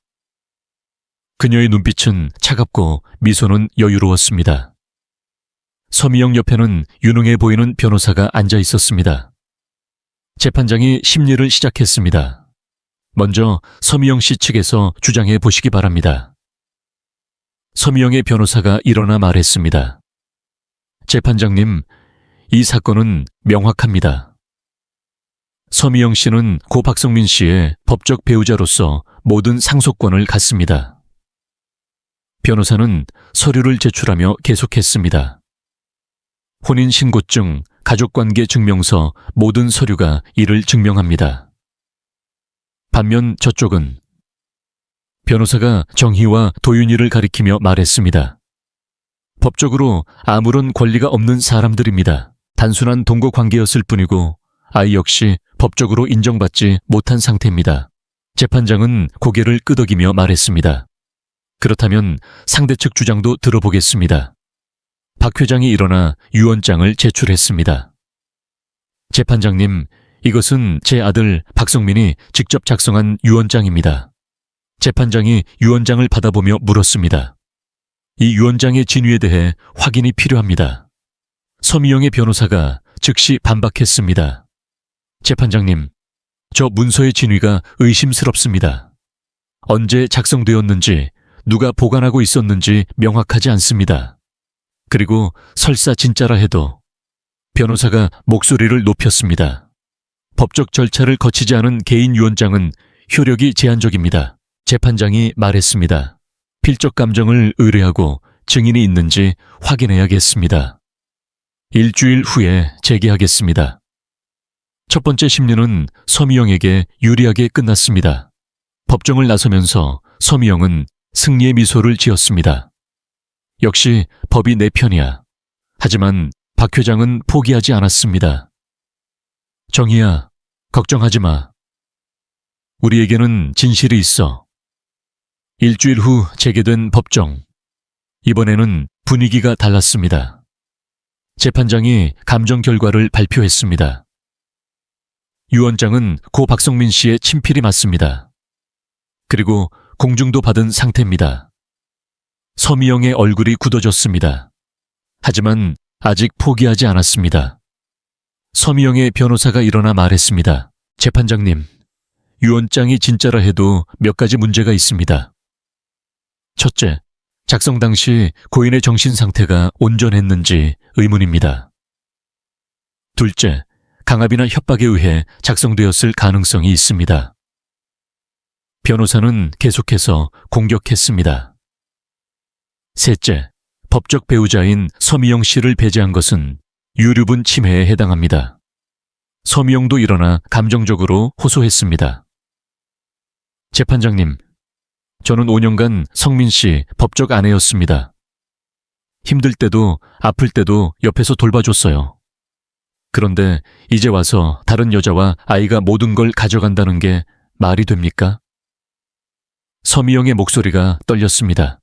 그녀의 눈빛은 차갑고 미소는 여유로웠습니다. 서미영 옆에는 유능해 보이는 변호사가 앉아 있었습니다. 재판장이 심리를 시작했습니다. 먼저 서미영 씨 측에서 주장해 보시기 바랍니다. 서미영의 변호사가 일어나 말했습니다. 재판장님, 이 사건은 명확합니다. 서미영 씨는 고 박성민 씨의 법적 배우자로서 모든 상속권을 갖습니다. 변호사는 서류를 제출하며 계속했습니다. 혼인신고증, 가족관계 증명서 모든 서류가 이를 증명합니다. 반면 저쪽은 변호사가 정희와 도윤이를 가리키며 말했습니다. 법적으로 아무런 권리가 없는 사람들입니다. 단순한 동거 관계였을 뿐이고 아이 역시 법적으로 인정받지 못한 상태입니다. 재판장은 고개를 끄덕이며 말했습니다. 그렇다면 상대 측 주장도 들어보겠습니다. 박 회장이 일어나 유언장을 제출했습니다. 재판장님, 이것은 제 아들 박성민이 직접 작성한 유언장입니다. 재판장이 유언장을 받아보며 물었습니다. 이 유언장의 진위에 대해 확인이 필요합니다. 서미영의 변호사가 즉시 반박했습니다. 재판장님, 저 문서의 진위가 의심스럽습니다. 언제 작성되었는지, 누가 보관하고 있었는지 명확하지 않습니다. 그리고 설사 진짜라 해도 변호사가 목소리를 높였습니다. 법적 절차를 거치지 않은 개인 유언장은 효력이 제한적입니다. 재판장이 말했습니다. 필적 감정을 의뢰하고 증인이 있는지 확인해야겠습니다. 일주일 후에 재개하겠습니다. 첫 번째 심리는 서미영에게 유리하게 끝났습니다. 법정을 나서면서 서미영은 승리의 미소를 지었습니다. 역시 법이 내 편이야. 하지만 박 회장은 포기하지 않았습니다. 정희야, 걱정하지 마. 우리에게는 진실이 있어. 일주일 후 재개된 법정. 이번에는 분위기가 달랐습니다. 재판장이 감정 결과를 발표했습니다. 유언장은 고 박성민 씨의 친필이 맞습니다. 그리고 공증도 받은 상태입니다. 서미영의 얼굴이 굳어졌습니다. 하지만 아직 포기하지 않았습니다. 서미영의 변호사가 일어나 말했습니다. 재판장님, 유언장이 진짜라 해도 몇 가지 문제가 있습니다. 첫째, 작성 당시 고인의 정신 상태가 온전했는지 의문입니다. 둘째, 강압이나 협박에 의해 작성되었을 가능성이 있습니다. 변호사는 계속해서 공격했습니다. 셋째, 법적 배우자인 서미영 씨를 배제한 것은 유류분 침해에 해당합니다. 서미영도 일어나 감정적으로 호소했습니다. 재판장님, 저는 5년간 성민 씨 법적 아내였습니다. 힘들 때도 아플 때도 옆에서 돌봐줬어요. 그런데 이제 와서 다른 여자와 아이가 모든 걸 가져간다는 게 말이 됩니까? 서미영의 목소리가 떨렸습니다.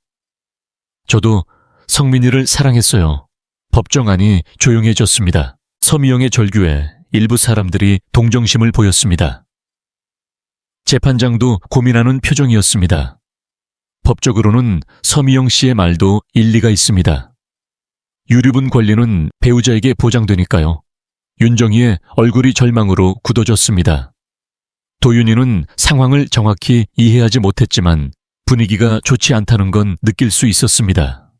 저도 성민이를 사랑했어요. 법정 안이 조용해졌습니다. 서미영의 절규에 일부 사람들이 동정심을 보였습니다. 재판장도 고민하는 표정이었습니다. 법적으로는 서미영 씨의 말도 일리가 있습니다. 유류분 권리는 배우자에게 보장되니까요. 윤정희의 얼굴이 절망으로 굳어졌습니다. 도윤이는 상황을 정확히 이해하지 못했지만 분위기가 좋지 않다는 건 느낄 수 있었습니다.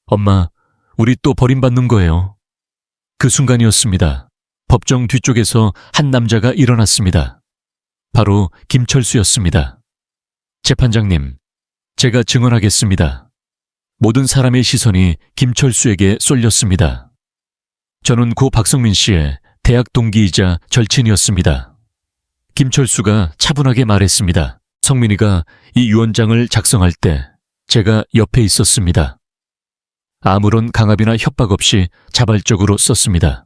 엄마, 우리 또 버림받는 거예요. 그 순간이었습니다. 법정 뒤쪽에서 한 남자가 일어났습니다. 바로 김철수였습니다. 재판장님, 제가 증언하겠습니다. 모든 사람의 시선이 김철수에게 쏠렸습니다. 저는 고 박성민 씨의 대학 동기이자 절친이었습니다. 김철수가 차분하게 말했습니다. 성민이가 이 유언장을 작성할 때 제가 옆에 있었습니다. 아무런 강압이나 협박 없이 자발적으로 썼습니다.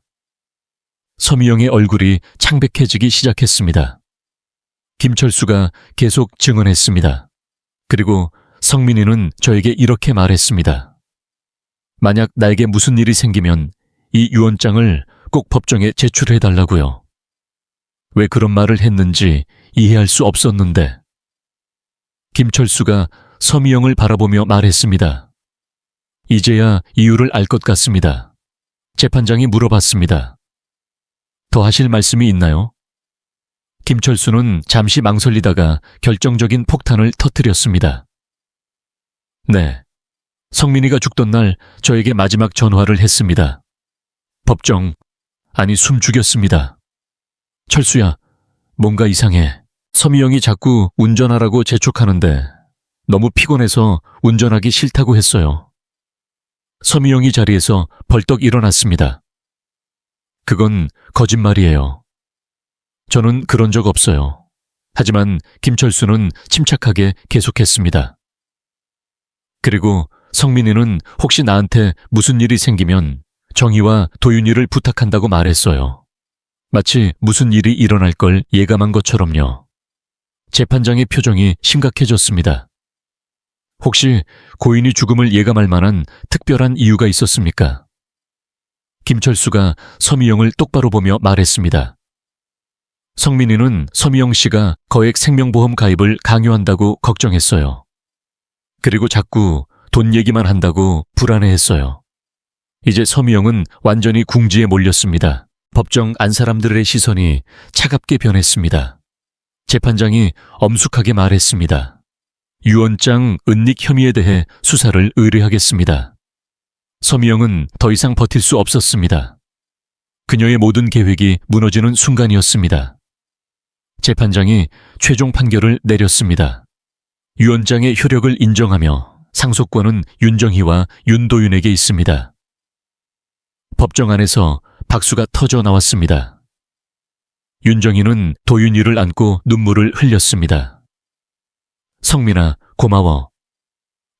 서미영의 얼굴이 창백해지기 시작했습니다. 김철수가 계속 증언했습니다. 그리고 성민이는 저에게 이렇게 말했습니다. 만약 나에게 무슨 일이 생기면 이 유언장을 꼭 법정에 제출해달라고요. 왜 그런 말을 했는지 이해할 수 없었는데. 김철수가 서미영을 바라보며 말했습니다. 이제야 이유를 알 것 같습니다. 재판장이 물어봤습니다. 더 하실 말씀이 있나요? 김철수는 잠시 망설이다가 결정적인 폭탄을 터뜨렸습니다. 네. 성민이가 죽던 날 저에게 마지막 전화를 했습니다. 법정, 아니 숨 죽였습니다. 철수야, 뭔가 이상해. 서미영이 자꾸 운전하라고 재촉하는데 너무 피곤해서 운전하기 싫다고 했어요. 서미영이 자리에서 벌떡 일어났습니다. 그건 거짓말이에요. 저는 그런 적 없어요. 하지만 김철수는 침착하게 계속했습니다. 그리고 성민이는 혹시 나한테 무슨 일이 생기면 정희와 도윤이를 부탁한다고 말했어요. 마치 무슨 일이 일어날 걸 예감한 것처럼요. 재판장의 표정이 심각해졌습니다. 혹시 고인이 죽음을 예감할 만한 특별한 이유가 있었습니까? 김철수가 서미영을 똑바로 보며 말했습니다. 성민이는 서미영 씨가 거액 생명보험 가입을 강요한다고 걱정했어요. 그리고 자꾸 돈 얘기만 한다고 불안해했어요. 이제 서미영은 완전히 궁지에 몰렸습니다. 법정 안 사람들의 시선이 차갑게 변했습니다. 재판장이 엄숙하게 말했습니다. 유언장 은닉 혐의에 대해 수사를 의뢰하겠습니다. 서미영은 더 이상 버틸 수 없었습니다. 그녀의 모든 계획이 무너지는 순간이었습니다. 재판장이 최종 판결을 내렸습니다. 유언장의 효력을 인정하며 상속권은 윤정희와 윤도윤에게 있습니다. 법정 안에서 박수가 터져 나왔습니다. 윤정희는 도윤이를 안고 눈물을 흘렸습니다. 성민아, 고마워.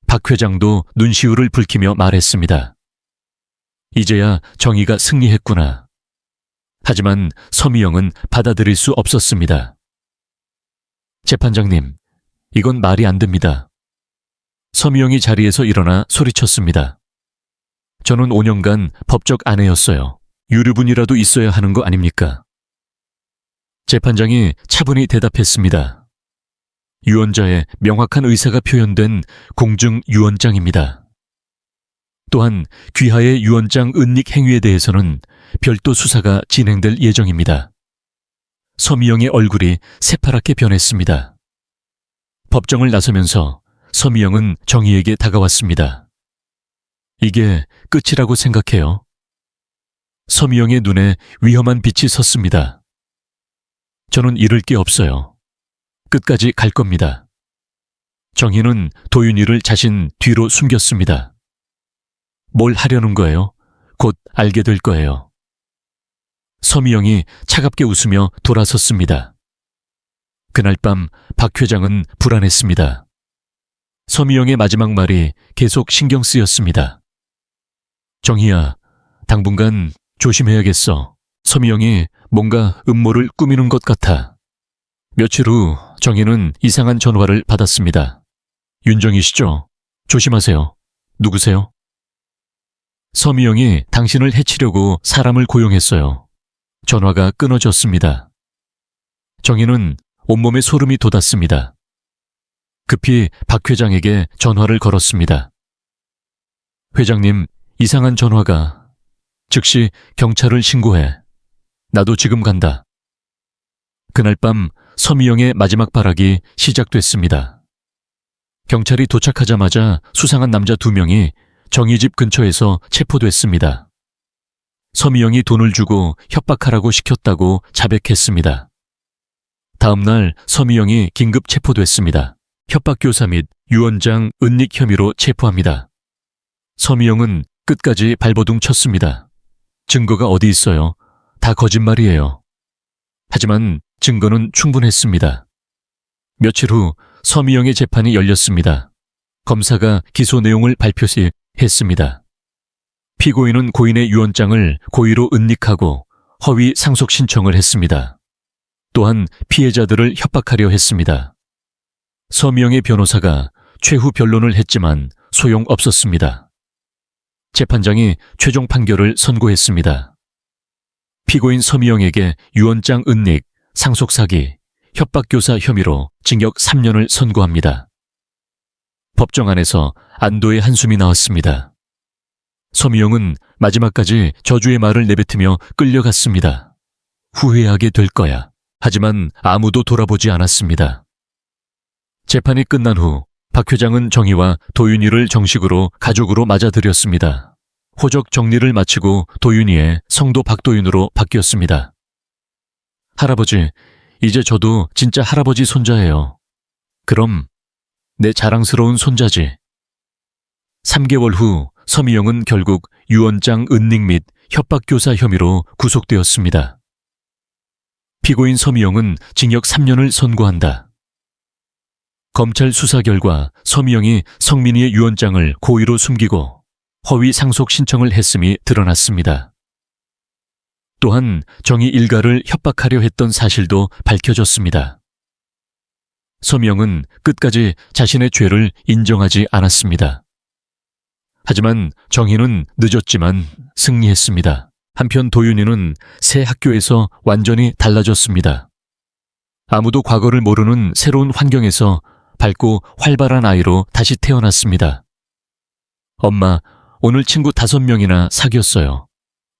박 회장도 눈시울을 붉히며 말했습니다. 이제야 정의가 승리했구나. 하지만 서미영은 받아들일 수 없었습니다. 재판장님, 이건 말이 안 됩니다. 서미영이 자리에서 일어나 소리쳤습니다. 저는 5년간 법적 아내였어요. 유류분이라도 있어야 하는 거 아닙니까? 재판장이 차분히 대답했습니다. 유언자의 명확한 의사가 표현된 공증 유언장입니다. 또한 귀하의 유언장 은닉 행위에 대해서는 별도 수사가 진행될 예정입니다. 서미영의 얼굴이 새파랗게 변했습니다. 법정을 나서면서 서미영은 정희에게 다가왔습니다. 이게 끝이라고 생각해요. 서미영의 눈에 위험한 빛이 섰습니다. 저는 잃을 게 없어요. 끝까지 갈 겁니다. 정희는 도윤이를 자신 뒤로 숨겼습니다. 뭘 하려는 거예요? 곧 알게 될 거예요. 서미영이 차갑게 웃으며 돌아섰습니다. 그날 밤 박 회장은 불안했습니다. 서미영의 마지막 말이 계속 신경 쓰였습니다. 정희야, 당분간 조심해야겠어. 서미영이 뭔가 음모를 꾸미는 것 같아. 며칠 후 정희는 이상한 전화를 받았습니다. 윤정희 씨죠? 조심하세요. 누구세요? 서미영이 당신을 해치려고 사람을 고용했어요. 전화가 끊어졌습니다. 정희는 온몸에 소름이 돋았습니다. 급히 박 회장에게 전화를 걸었습니다. 회장님, 이상한 전화가. 즉시 경찰을 신고해. 나도 지금 간다. 그날 밤 서미영의 마지막 발악이 시작됐습니다. 경찰이 도착하자마자 수상한 남자 2명이 정희 집 근처에서 체포됐습니다. 서미영이 돈을 주고 협박하라고 시켰다고 자백했습니다. 다음 날 서미영이 긴급 체포됐습니다. 협박교사 및 유언장 은닉 혐의로 체포합니다. 서미영은 끝까지 발버둥 쳤습니다. 증거가 어디 있어요? 다 거짓말이에요. 하지만 증거는 충분했습니다. 며칠 후 서미영의 재판이 열렸습니다. 검사가 기소 내용을 발표했습니다. 피고인은 고인의 유언장을 고의로 은닉하고 허위 상속 신청을 했습니다. 또한 피해자들을 협박하려 했습니다. 서미영의 변호사가 최후 변론을 했지만 소용없었습니다. 재판장이 최종 판결을 선고했습니다. 피고인 서미영에게 유언장 은닉, 상속 사기, 협박교사 혐의로 징역 3년을 선고합니다. 법정 안에서 안도의 한숨이 나왔습니다. 서미영은 마지막까지 저주의 말을 내뱉으며 끌려갔습니다. 후회하게 될 거야. 하지만 아무도 돌아보지 않았습니다. 재판이 끝난 후 박 회장은 정희와 도윤이를 정식으로 가족으로 맞아들였습니다. 호적 정리를 마치고 도윤이의 성도 박도윤으로 바뀌었습니다. 할아버지, 이제 저도 진짜 할아버지 손자예요. 그럼 내 자랑스러운 손자지. 3개월 후 서미영은 결국 유언장 은닉 및 협박교사 혐의로 구속되었습니다. 피고인 서미영은 징역 3년을 선고한다. 검찰 수사 결과 서미영이 성민이의 유언장을 고의로 숨기고 허위 상속 신청을 했음이 드러났습니다. 또한 정희 일가를 협박하려 했던 사실도 밝혀졌습니다. 서미영은 끝까지 자신의 죄를 인정하지 않았습니다. 하지만 정희는 늦었지만 승리했습니다. 한편 도윤이는 새 학교에서 완전히 달라졌습니다. 아무도 과거를 모르는 새로운 환경에서 밝고 활발한 아이로 다시 태어났습니다. 엄마, 오늘 친구 5명이나 사귀었어요.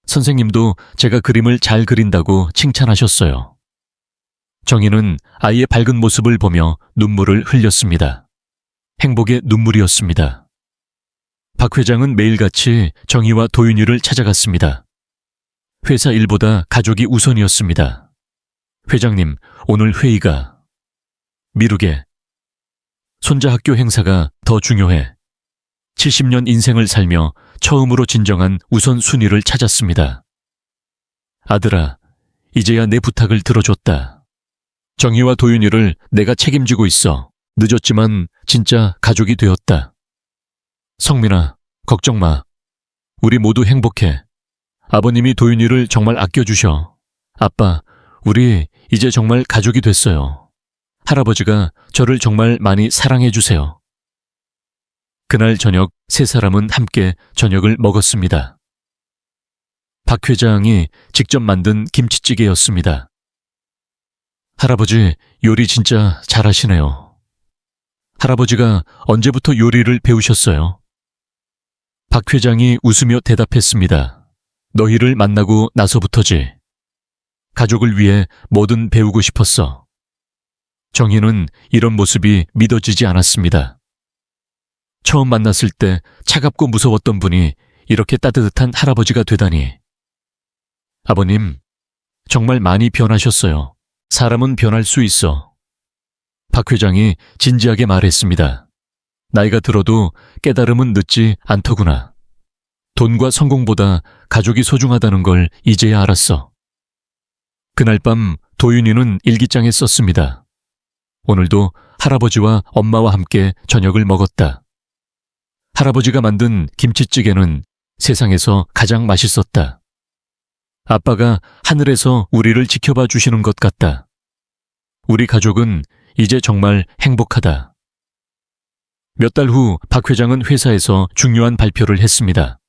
선생님도 제가 그림을 잘 그린다고 칭찬하셨어요. 정희는 아이의 밝은 모습을 보며 눈물을 흘렸습니다. 행복의 눈물이었습니다. 박 회장은 매일같이 정희와 도윤이를 찾아갔습니다. 회사 일보다 가족이 우선이었습니다. 회장님, 오늘 회의가 미루게. 손자 학교 행사가 더 중요해. 70년 인생을 살며 처음으로 진정한 우선순위를 찾았습니다. 아들아, 이제야 내 부탁을 들어줬다. 정희와 도윤이를 내가 책임지고 있어. 늦었지만 진짜 가족이 되었다. 성민아, 걱정 마. 우리 모두 행복해. 아버님이 도윤이를 정말 아껴주셔. 아빠, 우리 이제 정말 가족이 됐어요. 할아버지가 저를 정말 많이 사랑해주세요. 그날 저녁 세 사람은 함께 저녁을 먹었습니다. 박 회장이 직접 만든 김치찌개였습니다. 할아버지, 요리 진짜 잘하시네요. 할아버지가 언제부터 요리를 배우셨어요? 박 회장이 웃으며 대답했습니다. 너희를 만나고 나서부터지. 가족을 위해 뭐든 배우고 싶었어. 정희는 이런 모습이 믿어지지 않았습니다. 처음 만났을 때 차갑고 무서웠던 분이 이렇게 따뜻한 할아버지가 되다니. 아버님, 정말 많이 변하셨어요. 사람은 변할 수 있어. 박 회장이 진지하게 말했습니다. 나이가 들어도 깨달음은 늦지 않더구나. 돈과 성공보다 가족이 소중하다는 걸 이제야 알았어. 그날 밤 도윤이는 일기장에 썼습니다. 오늘도 할아버지와 엄마와 함께 저녁을 먹었다. 할아버지가 만든 김치찌개는 세상에서 가장 맛있었다. 아빠가 하늘에서 우리를 지켜봐 주시는 것 같다. 우리 가족은 이제 정말 행복하다. 몇 달 후 박 회장은 회사에서 중요한 발표를 했습니다.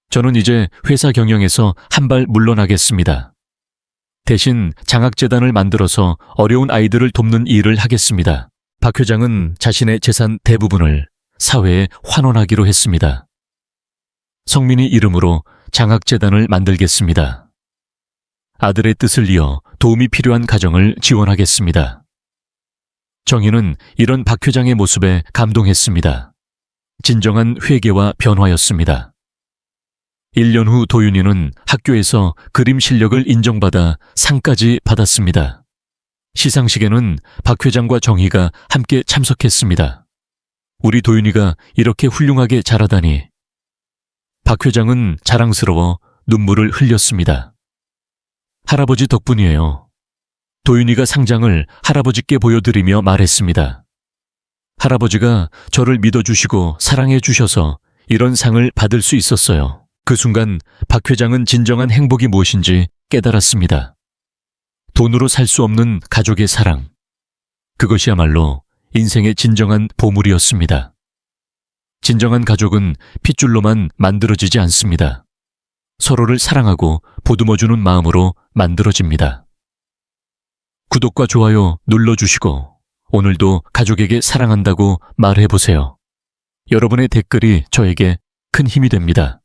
저는 이제 회사 경영에서 한 발 물러나겠습니다. 대신 장학재단을 만들어서 어려운 아이들을 돕는 일을 하겠습니다. 박 회장은 자신의 재산 대부분을 사회에 환원하기로 했습니다. 성민이 이름으로 장학재단을 만들겠습니다. 아들의 뜻을 이어 도움이 필요한 가정을 지원하겠습니다. 정희는 이런 박 회장의 모습에 감동했습니다. 진정한 회개와 변화였습니다. 1년 후 도윤이는 학교에서 그림 실력을 인정받아 상까지 받았습니다. 시상식에는 박 회장과 정희가 함께 참석했습니다. 우리 도윤이가 이렇게 훌륭하게 자라다니. 박 회장은 자랑스러워 눈물을 흘렸습니다. 할아버지 덕분이에요. 도윤이가 상장을 할아버지께 보여드리며 말했습니다. 할아버지가 저를 믿어주시고 사랑해주셔서 이런 상을 받을 수 있었어요. 그 순간 박 회장은 진정한 행복이 무엇인지 깨달았습니다. 돈으로 살 수 없는 가족의 사랑. 그것이야말로 인생의 진정한 보물이었습니다. 진정한 가족은 핏줄로만 만들어지지 않습니다. 서로를 사랑하고 보듬어주는 마음으로 만들어집니다. 구독과 좋아요 눌러주시고 오늘도 가족에게 사랑한다고 말해보세요. 여러분의 댓글이 저에게 큰 힘이 됩니다.